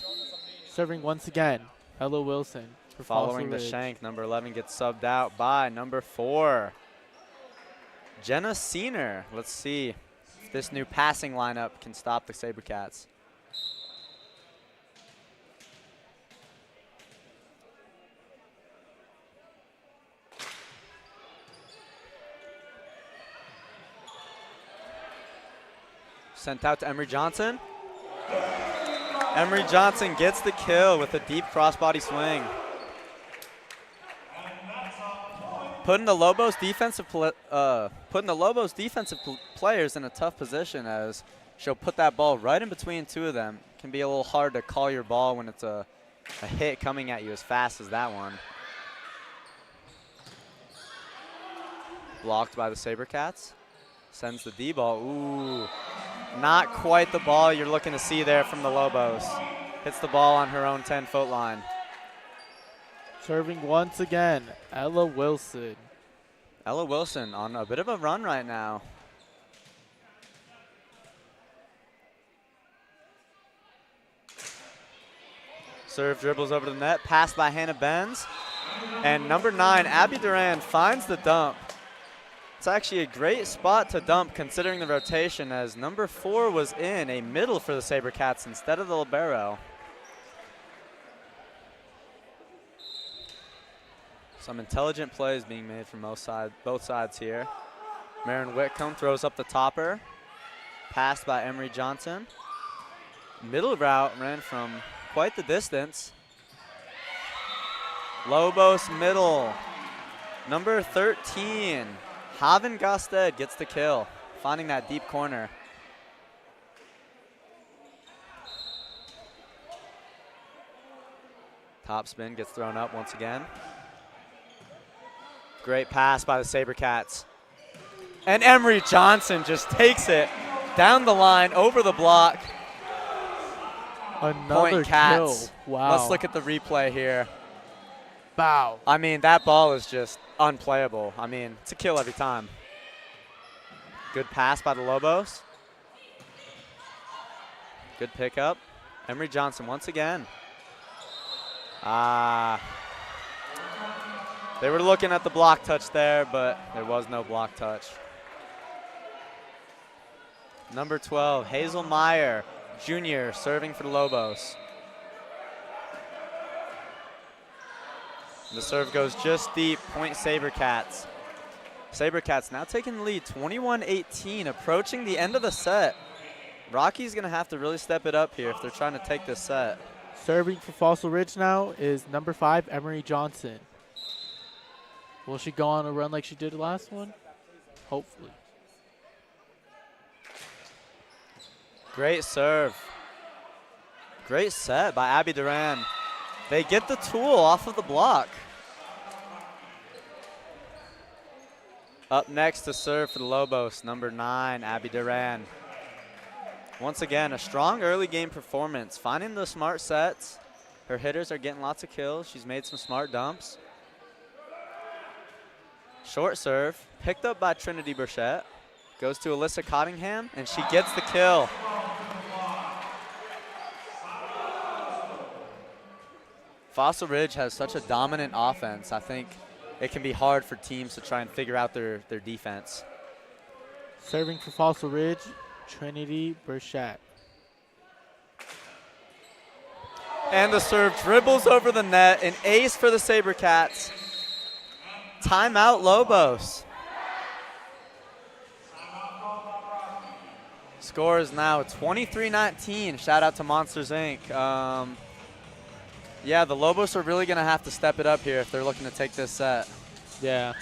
Speaker 2: Serving once again, Ella Wilson. For
Speaker 1: Following the
Speaker 2: Fossil Ridge.
Speaker 1: shank, number 11 gets subbed out by number 4, Jenna Seener. Let's see if this new passing lineup can stop the Sabercats. Sent out to Emery Johnson. Emery Johnson gets the kill with a deep crossbody swing. Putting the Lobos defensive players in a tough position, as she'll put that ball right in between two of them. It can be a little hard to call your ball when it's a hit coming at you as fast as that one. Blocked by the Sabercats. Sends the D-ball. Ooh, not quite the ball you're looking to see there from the Lobos. Hits the ball on her own 10-foot line.
Speaker 2: Serving once again, Ella Wilson.
Speaker 1: Ella Wilson on a bit of a run right now. Serve dribbles over the net, passed by Hannah Benz. And number 9, Abby Duran finds the dump. It's actually a great spot to dump considering the rotation, as number 4 was in a middle for the Sabercats instead of the libero. Some intelligent plays being made from both sides here. Marin Whitcomb throws up the topper. Passed by Emery Johnson. Middle route ran from quite the distance. Lobos middle. Number 13, Haven Gosted gets the kill, finding that deep corner. Top spin gets thrown up once again. Great pass by the Sabercats. And Emery Johnson just takes it down the line, over the block.
Speaker 2: Another
Speaker 1: Point Cats.
Speaker 2: kill. Wow.
Speaker 1: Let's look at the replay here.
Speaker 2: Bow.
Speaker 1: I mean, that ball is just unplayable. I mean, it's a kill every time. Good pass by the Lobos. Good pickup. Emery Johnson once again. They were looking at the block touch there, but there was no block touch. Number 12, Hazel Meyer, Jr., serving for the Lobos. The serve goes just deep, point Sabercats. Sabercats now taking the lead, 21-18, approaching the end of the set. Rocky's gonna have to really step it up here if they're trying to take this set.
Speaker 2: Serving for Fossil Ridge now is number 5, Emery Johnson. Will she go on a run like she did last one? Hopefully.
Speaker 1: Great serve. Great set by Abby Duran. They get the tool off of the block. Up next to serve for the Lobos, number 9, Abby Duran. Once again, a strong early game performance, finding the smart sets. Her hitters are getting lots of kills. She's made some smart dumps. Short serve, picked up by Trinity Burchett. Goes to Alyssa Cottingham, and she gets the kill. Fossil Ridge has such a dominant offense. I think it can be hard for teams to try and figure out their defense.
Speaker 2: Serving for Fossil Ridge, Trinity Burchett.
Speaker 1: And the serve dribbles over the net. An ace for the Sabercats. Timeout Lobos. Score is now 23-19. Shout out to Monsters Inc. Yeah, the Lobos are really going to have to step it up here if they're looking to take this set.
Speaker 2: Yeah.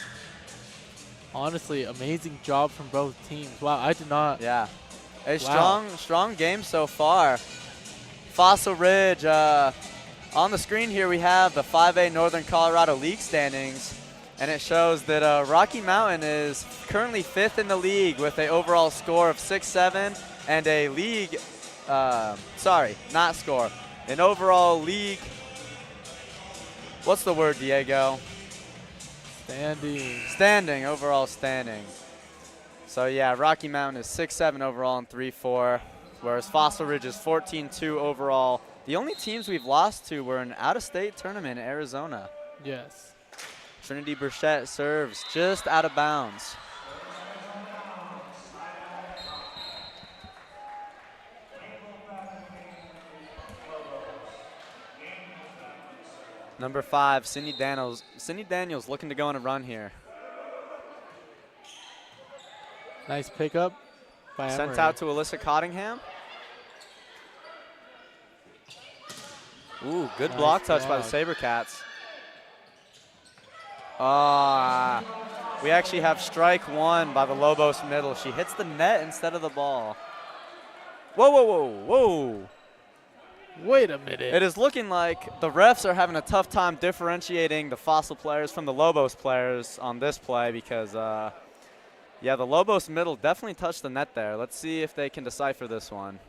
Speaker 2: Honestly, amazing job from both teams. Wow, I did not.
Speaker 1: Yeah. A strong game so far. Fossil Ridge, on the screen here we have the 5A Northern Colorado League standings, and it shows that Rocky Mountain is currently 5th in the league with an overall score of 6-7 and a league, an overall league, what's the word, Diego? Standing, overall standing. So yeah, Rocky Mountain is 6-7 overall and 3-4, whereas Fossil Ridge is 14-2 overall. The only teams we've lost to were an out-of-state tournament in Arizona.
Speaker 2: Yes.
Speaker 1: Trinity Burchett serves just out of bounds. Number 5, Cindy Daniels. Cindy Daniels looking to go on a run here.
Speaker 2: Nice pickup by
Speaker 1: Sent
Speaker 2: Emery.
Speaker 1: out to Alyssa Cottingham. Ooh, good
Speaker 2: Nice
Speaker 1: block touch by the
Speaker 2: block.
Speaker 1: Sabercats. We actually have strike 1 by the Lobos middle. She hits the net instead of the ball. Whoa, whoa, whoa, whoa.
Speaker 2: Wait a minute.
Speaker 1: It is looking like the refs are having a tough time differentiating the Fossil players from the Lobos players on this play because, yeah, the Lobos middle definitely touched the net there. Let's see if they can decipher this one.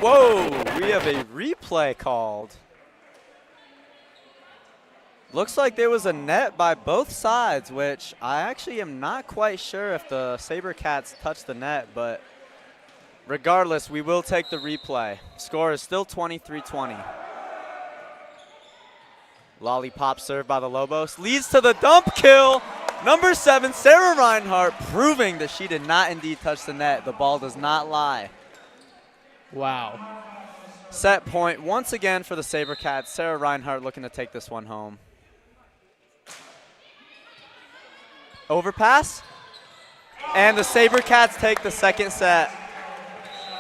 Speaker 1: Whoa, we have a replay called. Looks like there was a net by both sides, which I actually am not quite sure if the Sabercats touched the net, but regardless, we will take the replay. Score is still 23-20. Lollipop serve by the Lobos. Leads to the dump kill. Number 7, Sarah Reinhardt, proving that she did not indeed touch the net. The ball does not lie.
Speaker 2: Wow.
Speaker 1: Set point once again for the Sabercats. Sarah Reinhardt looking to take this one home. Overpass. And the Sabercats take the second set.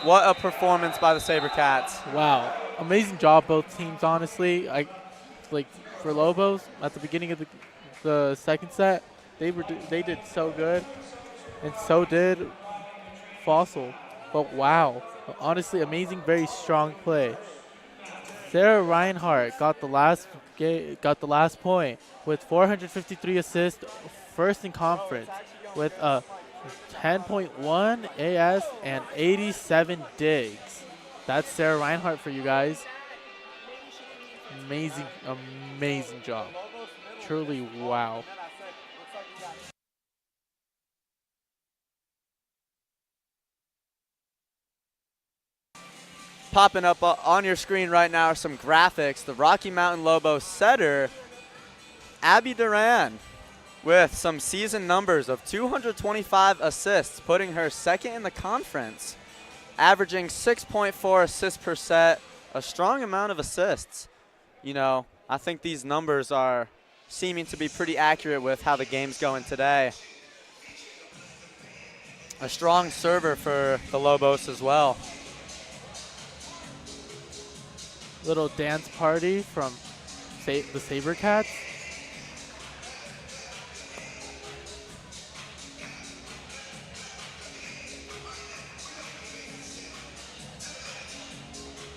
Speaker 1: What a performance by the Sabercats.
Speaker 2: Wow. Amazing job, both teams, honestly. Like for Lobos, at the beginning of the second set, they did so good. And so did Fossil. But wow. Honestly, amazing, very strong play. Sarah Reinhardt got the last point with 453 assists, first in conference, with a 10.1 AS and 87 digs. That's Sarah Reinhardt for you guys. Amazing, amazing job. Truly, wow.
Speaker 1: Popping up on your screen right now are some graphics. The Rocky Mountain Lobos setter, Abby Duran, with some season numbers of 225 assists, putting her second in the conference, averaging 6.4 assists per set, a strong amount of assists. You know, I think these numbers are seeming to be pretty accurate with how the game's going today. A strong server for the Lobos as well.
Speaker 2: little dance party from the Sabercats.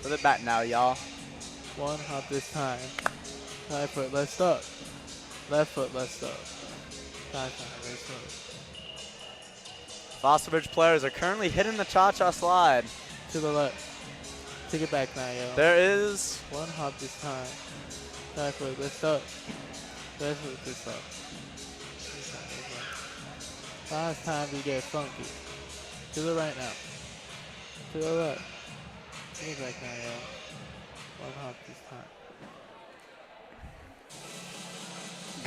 Speaker 1: For the back now, y'all.
Speaker 2: One hop this time. Right foot, left up. Left foot, left up. Right foot.
Speaker 1: Fossil Ridge players are currently hitting the cha-cha slide.
Speaker 2: To the left. Take it back now, yo.
Speaker 1: There is
Speaker 2: One hop this time. Right foot, lift up. Left foot, this up. Now it's time to get funky. To the right now. To the left. Take it back now, yo. One hop this time.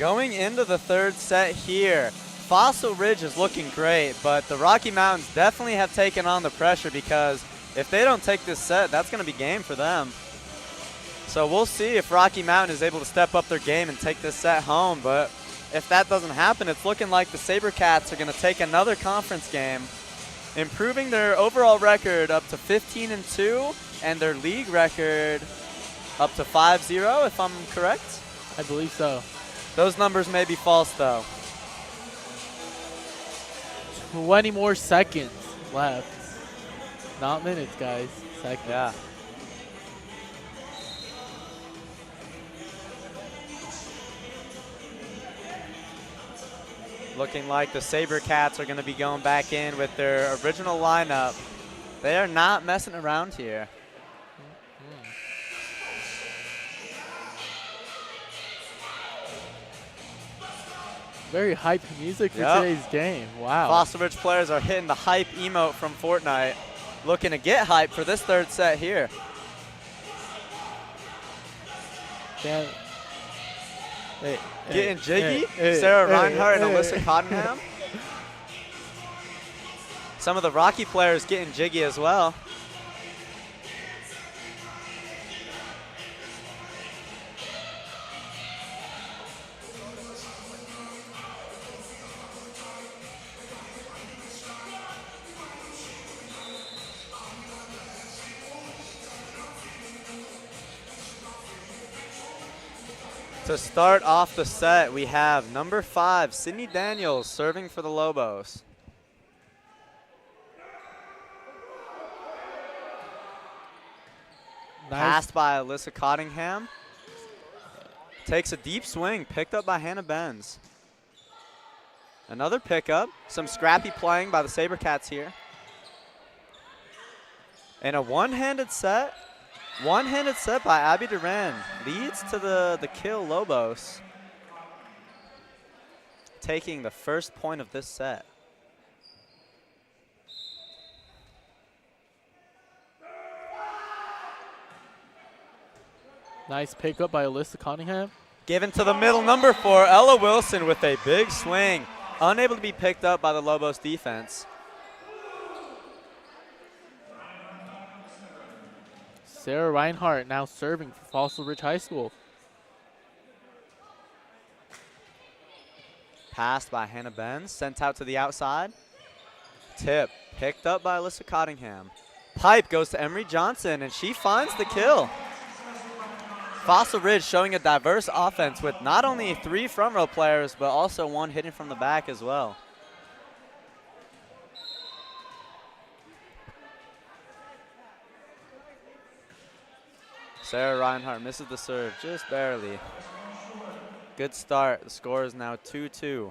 Speaker 1: going into the third set here. Fossil Ridge is looking great, but the Rocky Mountains definitely have taken on the pressure because if they don't take this set, that's going to be game for them. So we'll see if Rocky Mountain is able to step up their game and take this set home, but if that doesn't happen, it's looking like the Sabercats are going to take another conference game, improving their overall record up to 15-2 and their league record up to 5-0, if I'm correct.
Speaker 2: I believe so.
Speaker 1: Those numbers may be false, though.
Speaker 2: 20 more seconds left. Not minutes, guys. Seconds.
Speaker 1: Yeah. Looking like the Sabercats are going to be going back in with their original lineup. They are not messing around here.
Speaker 2: Very hype music for
Speaker 1: Yep.
Speaker 2: today's game. Wow.
Speaker 1: Fossil Ridge players are hitting the hype emote from Fortnite. Looking to get hype for this third set here.
Speaker 2: Damn. Hey,
Speaker 1: Getting jiggy.
Speaker 2: hey,
Speaker 1: Sarah
Speaker 2: hey,
Speaker 1: Reinhardt and
Speaker 2: hey.
Speaker 1: Alyssa Cottenham. Some of the Rocky players getting jiggy as well. To start off the set, we have number 5, Sydney Daniels, serving for the Lobos.
Speaker 2: Nice.
Speaker 1: Passed by Alyssa Cottingham. Takes a deep swing, picked up by Hannah Benz. Another pickup. Some scrappy playing by the Sabercats here. And a one-handed set. One-handed set by Abby Duran. Leads to the kill Lobos. Taking the first point of this set.
Speaker 2: Nice pickup by Alyssa Cunningham.
Speaker 1: Given to the middle, number 4, Ella Wilson with a big swing. Unable to be picked up by the Lobos defense.
Speaker 2: Sarah Reinhardt now serving for Fossil Ridge High School.
Speaker 1: Passed by Hannah Benz, sent out to the outside. Tip, picked up by Alyssa Cottingham. Pipe goes to Emery Johnson, and she finds the kill. Fossil Ridge showing a diverse offense with not only 3 front row players, but also 1 hitting from the back as well. Sarah Reinhardt misses the serve just barely. Good start. The score is now 2-2.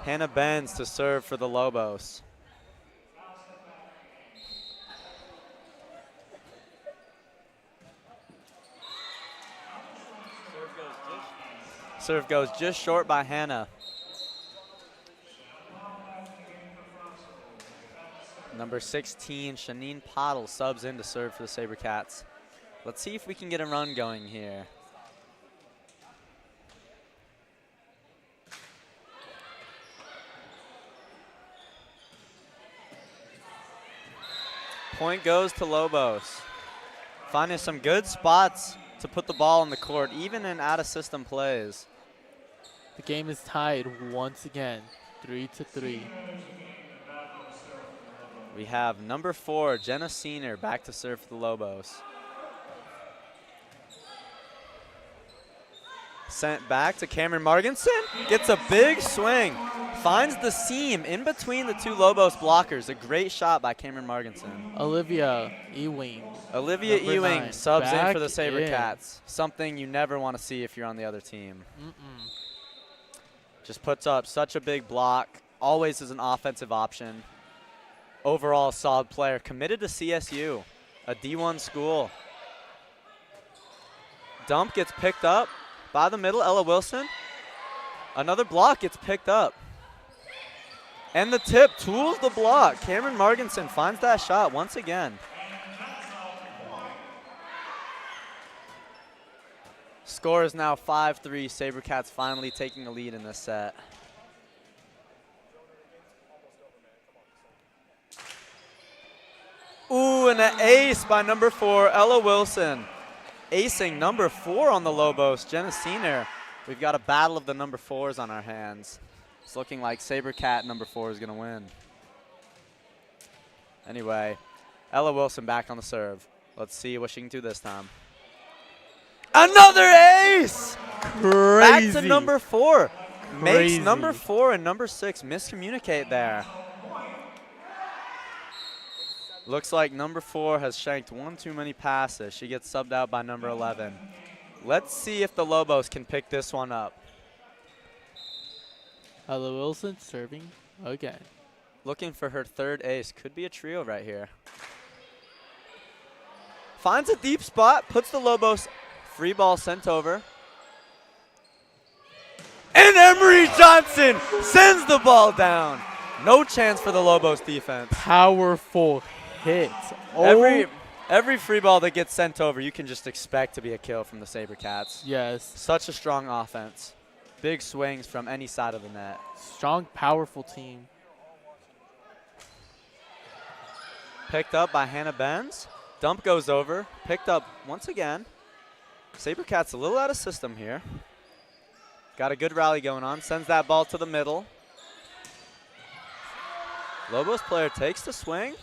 Speaker 1: Hannah Benz to serve for the Lobos. Serve goes just short by Hannah. Number 16, Shanine Pottle subs in to serve for the Sabercats. Let's see if we can get a run going here. Point goes to Lobos. Finding some good spots to put the ball on the court, even in out-of-system plays.
Speaker 2: The game is tied once again, 3-3.
Speaker 1: We have number 4, Jenna Senior, back to serve for the Lobos. Sent back to Cameron Marginson. Gets a big swing. Finds the seam in between the two Lobos blockers. A great shot by Cameron Marginson.
Speaker 2: Olivia Ewing.
Speaker 1: Olivia
Speaker 2: Number
Speaker 1: Ewing
Speaker 2: 9,
Speaker 1: subs in for the
Speaker 2: back
Speaker 1: Sabercats. Something you never want to see if you're on the other team. Just puts up such a big block. Always is an offensive option. Overall, solid player. Committed to CSU, a D1 school. Dump gets picked up by the middle, Ella Wilson. Another block gets picked up. And the tip tools the block. Cameron Marginson finds that shot once again. Score is now 5-3. Sabercats finally taking a lead in this set. Ooh, and an ace by number 4, Ella Wilson. Acing number 4 on the Lobos, Jenna Senior. We've got a battle of the number 4s on our hands. It's looking like Sabercat number 4 is going to win. Anyway, Ella Wilson back on the serve. Let's see what she can do this time. Another ace!
Speaker 2: Crazy.
Speaker 1: Back to number 4.
Speaker 2: Crazy.
Speaker 1: Makes number 4 and number 6 miscommunicate there. Looks like number 4 has shanked one too many passes. She gets subbed out by number 11. Let's see if the Lobos can pick this one up.
Speaker 2: Ella Wilson serving again.
Speaker 1: Looking for her 3rd ace. Could be a trio right here. Finds a deep spot, puts the Lobos, free ball sent over. And Emery Johnson sends the ball down. No chance for the Lobos defense.
Speaker 2: Powerful hit.
Speaker 1: Every free ball that gets sent over, you can just expect to be a kill from the Sabercats.
Speaker 2: Yes.
Speaker 1: Such a strong offense. Big swings from any side of the net.
Speaker 2: Strong, powerful team.
Speaker 1: Picked up by Hannah Benz. Dump goes over. Picked up once again. Sabercats a little out of system here. Got a good rally going on. Sends that ball to the middle. Lobos player takes the swing.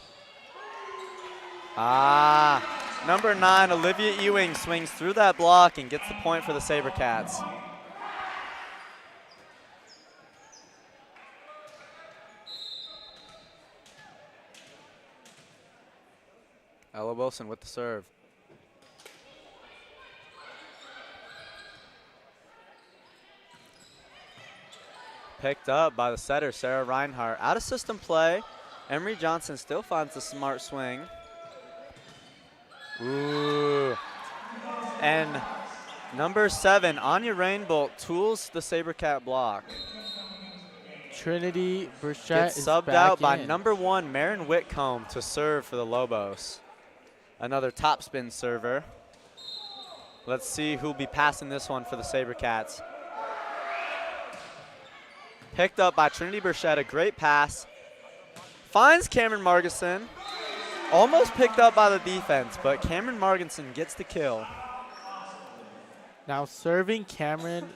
Speaker 1: Number 9, Olivia Ewing swings through that block and gets the point for the Sabercats. Ella Wilson with the serve. Picked up by the setter, Sarah Reinhart. Out of system play. Emery Johnson still finds the smart swing. Ooh. And number 7, Anya Rainbolt tools the Sabercat block.
Speaker 2: Trinity Burchett
Speaker 1: Gets
Speaker 2: is
Speaker 1: subbed
Speaker 2: back
Speaker 1: out by
Speaker 2: in.
Speaker 1: number 1, Marin Whitcomb to serve for the Lobos. Another topspin server. Let's see who'll be passing this one for the Sabercats. Picked up by Trinity Burchett, a great pass. Finds Cameron Marginson. Almost picked up by the defense, but Cameron Marginson gets the kill.
Speaker 2: Now serving Cameron.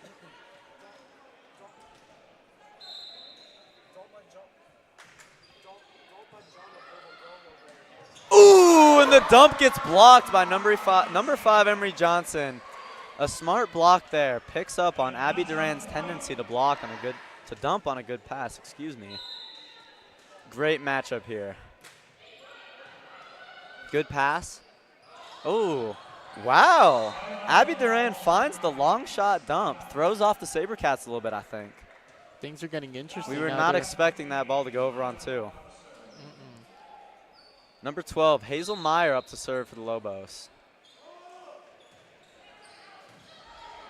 Speaker 1: Ooh, and the dump gets blocked by number 5, Emery Johnson. A smart block there. Picks up on Abby Duran's tendency to dump on a good pass, excuse me. Great matchup here. Good pass. Oh, wow. Abby Duran finds the long shot dump. Throws off the Sabercats a little bit, I think.
Speaker 2: Things are getting interesting.
Speaker 1: We were
Speaker 2: now
Speaker 1: not
Speaker 2: there.
Speaker 1: expecting that ball to go over on 2. Number 12, Hazel Meyer up to serve for the Lobos.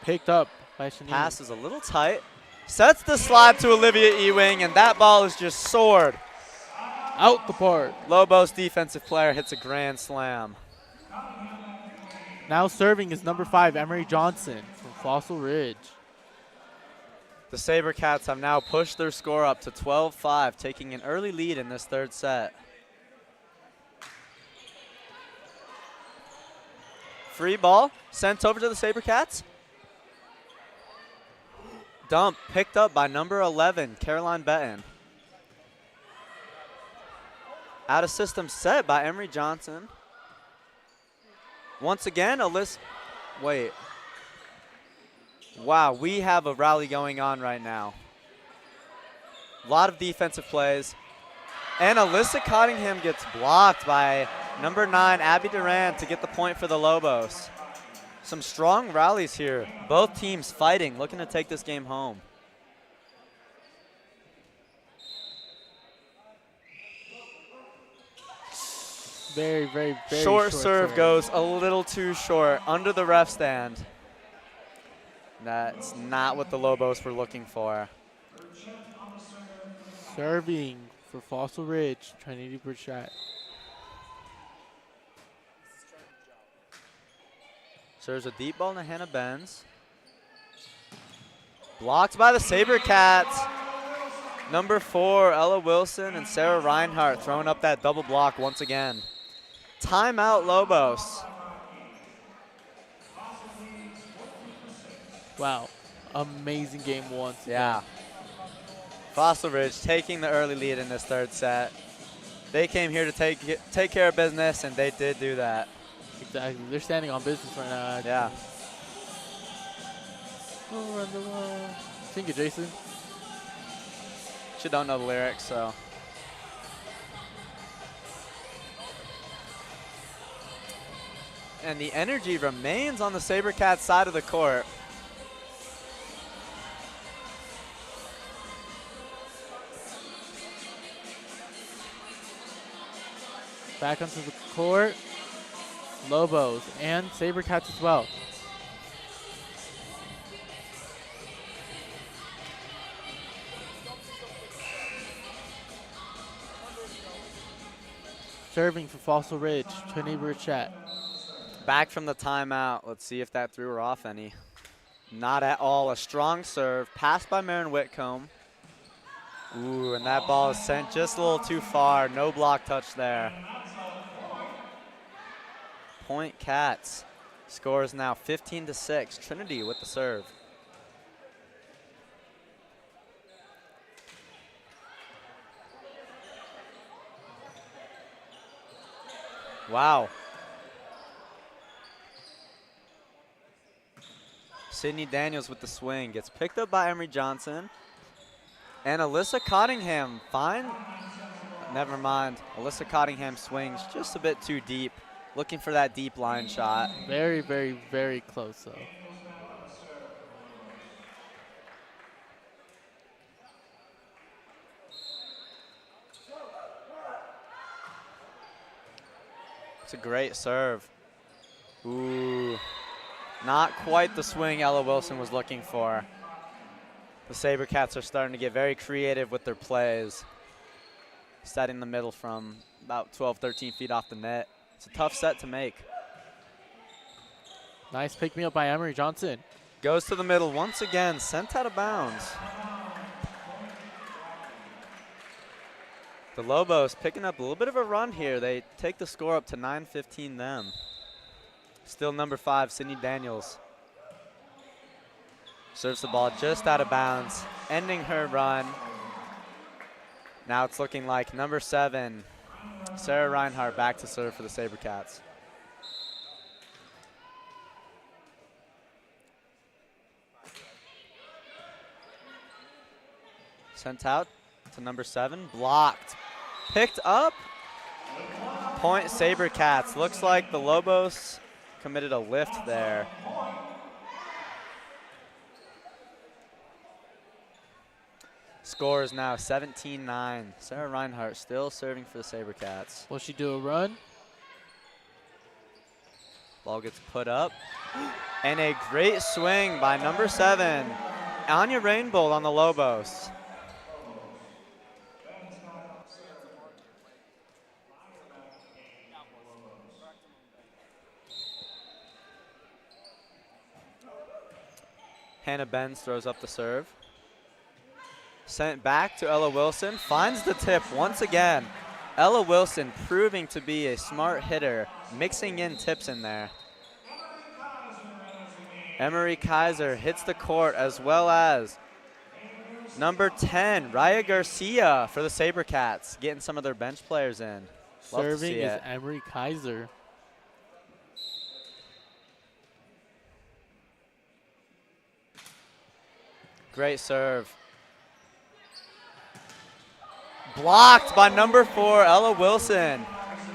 Speaker 2: Picked up by Shanice.
Speaker 1: Pass is a little tight. Sets the slide to Olivia Ewing, and that ball is just soared.
Speaker 2: Out the park.
Speaker 1: Lobos defensive player hits a grand slam.
Speaker 2: Now serving is number 5, Emery Johnson from Fossil Ridge.
Speaker 1: The Sabercats have now pushed their score up to 12-5, taking an early lead in this 3rd set. Free ball sent over to the Sabercats. Dump picked up by number 11, Caroline Betton. Out of system set by Emery Johnson. Once again, Wow, we have a rally going on right now. A lot of defensive plays. And Alyssa Cottingham gets blocked by number 9, Abby Durant, to get the point for the Lobos. Some strong rallies here. Both teams fighting, looking to take this game home.
Speaker 2: Very, very, very
Speaker 1: Short serve goes a little too short, under the ref stand. That's not what the Lobos were looking for.
Speaker 2: Serving for Fossil Ridge, Trinity Burchett.
Speaker 1: Serves a deep ball to Hannah Benz. Blocked by the Sabercats. Number 4, Ella Wilson and Sarah Reinhart throwing up that double block once again. Timeout, Lobos.
Speaker 2: Wow, amazing game once again.
Speaker 1: Yeah. Fossil Ridge taking the early lead in this third set. They came here to take care of business, and they did do that.
Speaker 2: Exactly, they're standing on business right now. Actually.
Speaker 1: Yeah.
Speaker 2: Oh, run the wall. Sing it, Jason.
Speaker 1: She don't know the lyrics, so. And the energy remains on the Sabercats side of the court.
Speaker 2: Back onto the court. Lobos and Sabercats as well. Serving for Fossil Ridge, Trinity Burchett.
Speaker 1: Back from the timeout. Let's see if that threw her off any. Not at all. A strong serve. Passed by Marin Whitcomb. Ooh, and that ball is sent just a little too far. No block touch there. Point Cats. Score is now 15-6. Trinity with the serve. Wow. Sydney Daniels with the swing. Gets picked up by Emery Johnson. And Alyssa Cottingham, fine. Never mind. Alyssa Cottingham swings just a bit too deep. Looking for that deep line shot.
Speaker 2: Very, very, very close though.
Speaker 1: It's a great serve. Ooh. Not quite the swing Ella Wilson was looking for. The Sabercats are starting to get very creative with their plays. Setting the middle from about 12, 13 feet off the net. It's a tough set to make.
Speaker 2: Nice pick me up by Emery Johnson.
Speaker 1: Goes to the middle once again, sent out of bounds. The Lobos picking up a little bit of a run here. They take the score up to 9-15 them. Still number 5, Sydney Daniels. Serves the ball just out of bounds, ending her run. Now it's looking like number 7, Sarah Reinhart, back to serve for the Sabercats. Sent out to number 7, blocked. Picked up, point Sabercats. Looks like the Lobos committed a lift there. Score is now 17-9. Sarah Reinhart still serving for the Sabercats.
Speaker 2: Will she do a run?
Speaker 1: Ball gets put up. And a great swing by number 7, Anya Rainbold on the Lobos. Hannah Benz throws up the serve. Sent back to Ella Wilson, finds the tip once again. Ella Wilson proving to be a smart hitter, mixing in tips in there. Emery Kaiser hits the court, as well as number 10, Raya Garcia for the Sabercats, getting some of their bench players in. Love to
Speaker 2: Serving
Speaker 1: see
Speaker 2: is
Speaker 1: it.
Speaker 2: Emery Kaiser.
Speaker 1: Great serve. Blocked by number 4, Ella Wilson.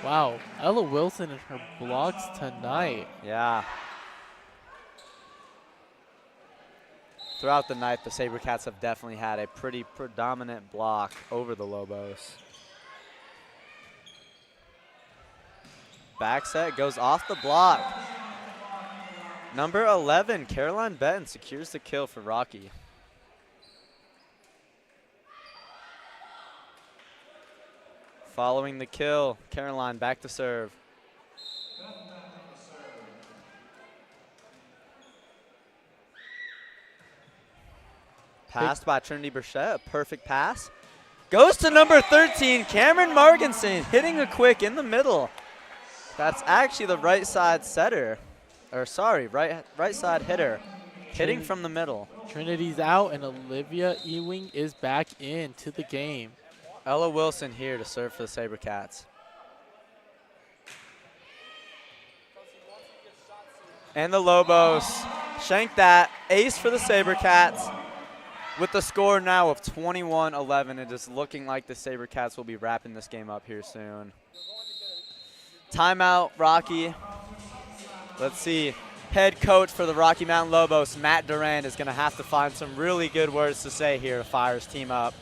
Speaker 2: Wow, Ella Wilson and her blocks tonight.
Speaker 1: Yeah. Throughout the night, the Sabercats have definitely had a pretty predominant block over the Lobos. Back set goes off the block. Number 11, Caroline Benton, secures the kill for Rocky. Following the kill, Caroline back to serve. Passed by Trinity Burchett, a perfect pass. Goes to number 13, Cameron Marginson, hitting a quick in the middle. That's actually the right side setter, or sorry, right side hitter, hitting from the middle.
Speaker 2: Trinity's out and Olivia Ewing is back into the game.
Speaker 1: Ella Wilson here to serve for the Sabercats. And the Lobos shank that, ace for the Sabercats. With the score now of 21-11, it is looking like the Sabercats will be wrapping this game up here soon. Timeout, Rocky. Let's see. Head coach for the Rocky Mountain Lobos, Matt Durand, is going to have to find some really good words to say here to fire his team up.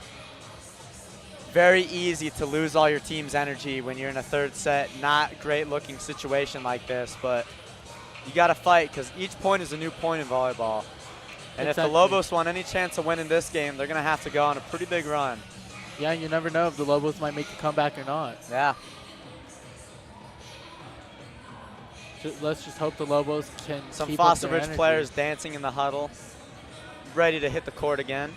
Speaker 1: Very easy to lose all your team's energy when you're in a third set. Not great looking situation like this, but you got to fight because each point is a new point in volleyball. And if the Lobos want any chance of winning this game, they're going to have to go on a pretty big run.
Speaker 2: Yeah, you never know if the Lobos might make a comeback or not.
Speaker 1: Yeah.
Speaker 2: Let's just hope the Lobos can
Speaker 1: Some
Speaker 2: keep up
Speaker 1: Foster
Speaker 2: their
Speaker 1: Ridge
Speaker 2: energy.
Speaker 1: players dancing in the huddle, ready to hit the court again.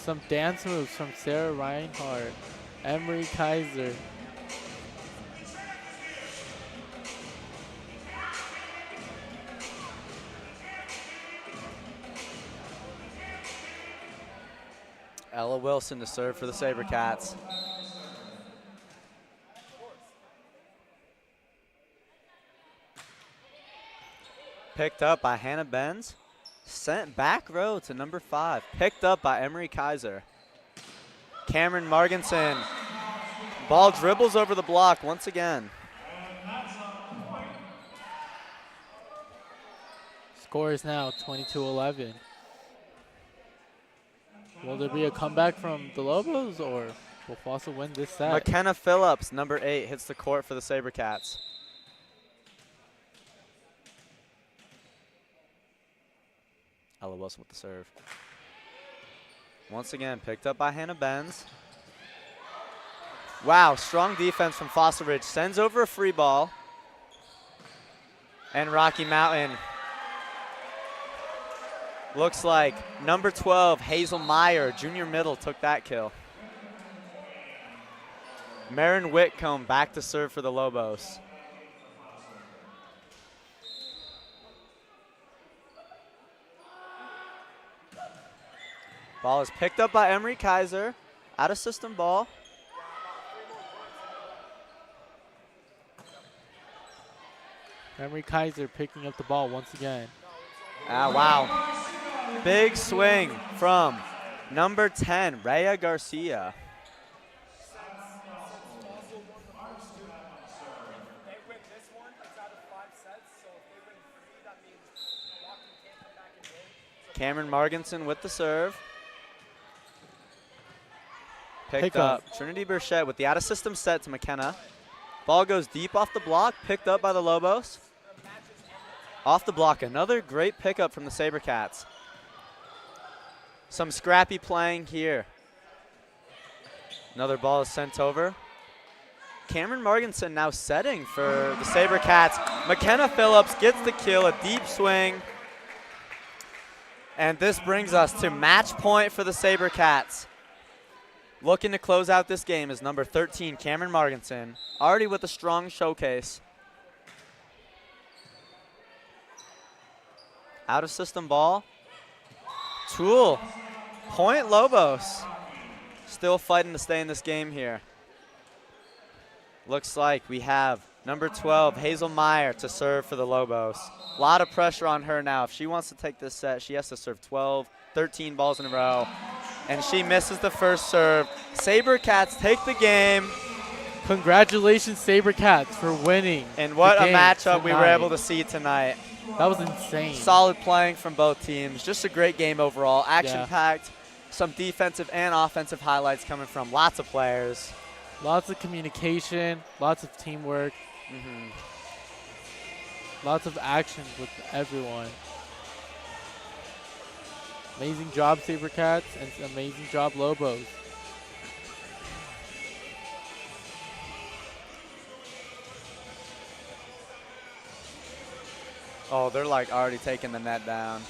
Speaker 2: Some dance moves from Sarah Reinhardt, Emery Kaiser.
Speaker 1: Ella Wilson to serve for the Sabercats. Picked up by Hannah Benz. Sent back row to number 5. Picked up by Emery Kaiser. Cameron Marginson. Ball dribbles over the block once again.
Speaker 2: Score is now 22-11. Will there be a comeback from the Lobos, or will Fossil win this set?
Speaker 1: McKenna Phillips, number 8, hits the court for the Sabercats. Ella Wilson with the serve. Once again, picked up by Hannah Benz. Wow, strong defense from Foster Ridge. Sends over a free ball. And Rocky Mountain. Looks like number 12, Hazel Meyer, junior middle, took that kill. Marin Whitcomb back to serve for the Lobos. Ball is picked up by Emery Kaiser. Out of system ball.
Speaker 2: Emery Kaiser picking up the ball once again.
Speaker 1: Ah, wow. Big swing from number 10, Rhea Garcia. Cameron Marginson with the serve. Picked up. Trinity Burchett with the out-of-system set to McKenna. Ball goes deep off the block, picked up by the Lobos. Off the block, another great pickup from the Sabercats. Some scrappy playing here. Another ball is sent over. Cameron Marginson now setting for the Sabercats. McKenna Phillips gets the kill, a deep swing. And this brings us to match point for the Sabercats. Looking to close out this game is number 13, Cameron Marginson, already with a strong showcase. Out of system ball. Tool. Point Lobos. Still fighting to stay in this game here. Looks like we have number 12, Hazel Meyer, to serve for the Lobos. A lot of pressure on her now. If she wants to take this set, she has to serve 12, 13 balls in a row. And she misses the first serve. Sabercats take the game.
Speaker 2: Congratulations, Sabercats, for winning.
Speaker 1: And what
Speaker 2: the
Speaker 1: a
Speaker 2: game
Speaker 1: matchup we were
Speaker 2: tonight.
Speaker 1: able to see tonight.
Speaker 2: That was insane.
Speaker 1: Solid playing from both teams. Just a great game overall. Action-packed. Some defensive and offensive highlights coming from lots of players.
Speaker 2: Lots of communication, lots of teamwork, lots of action with everyone. Amazing job, Sabercats, and amazing job, Lobos.
Speaker 1: Oh, they're like already taking the net down.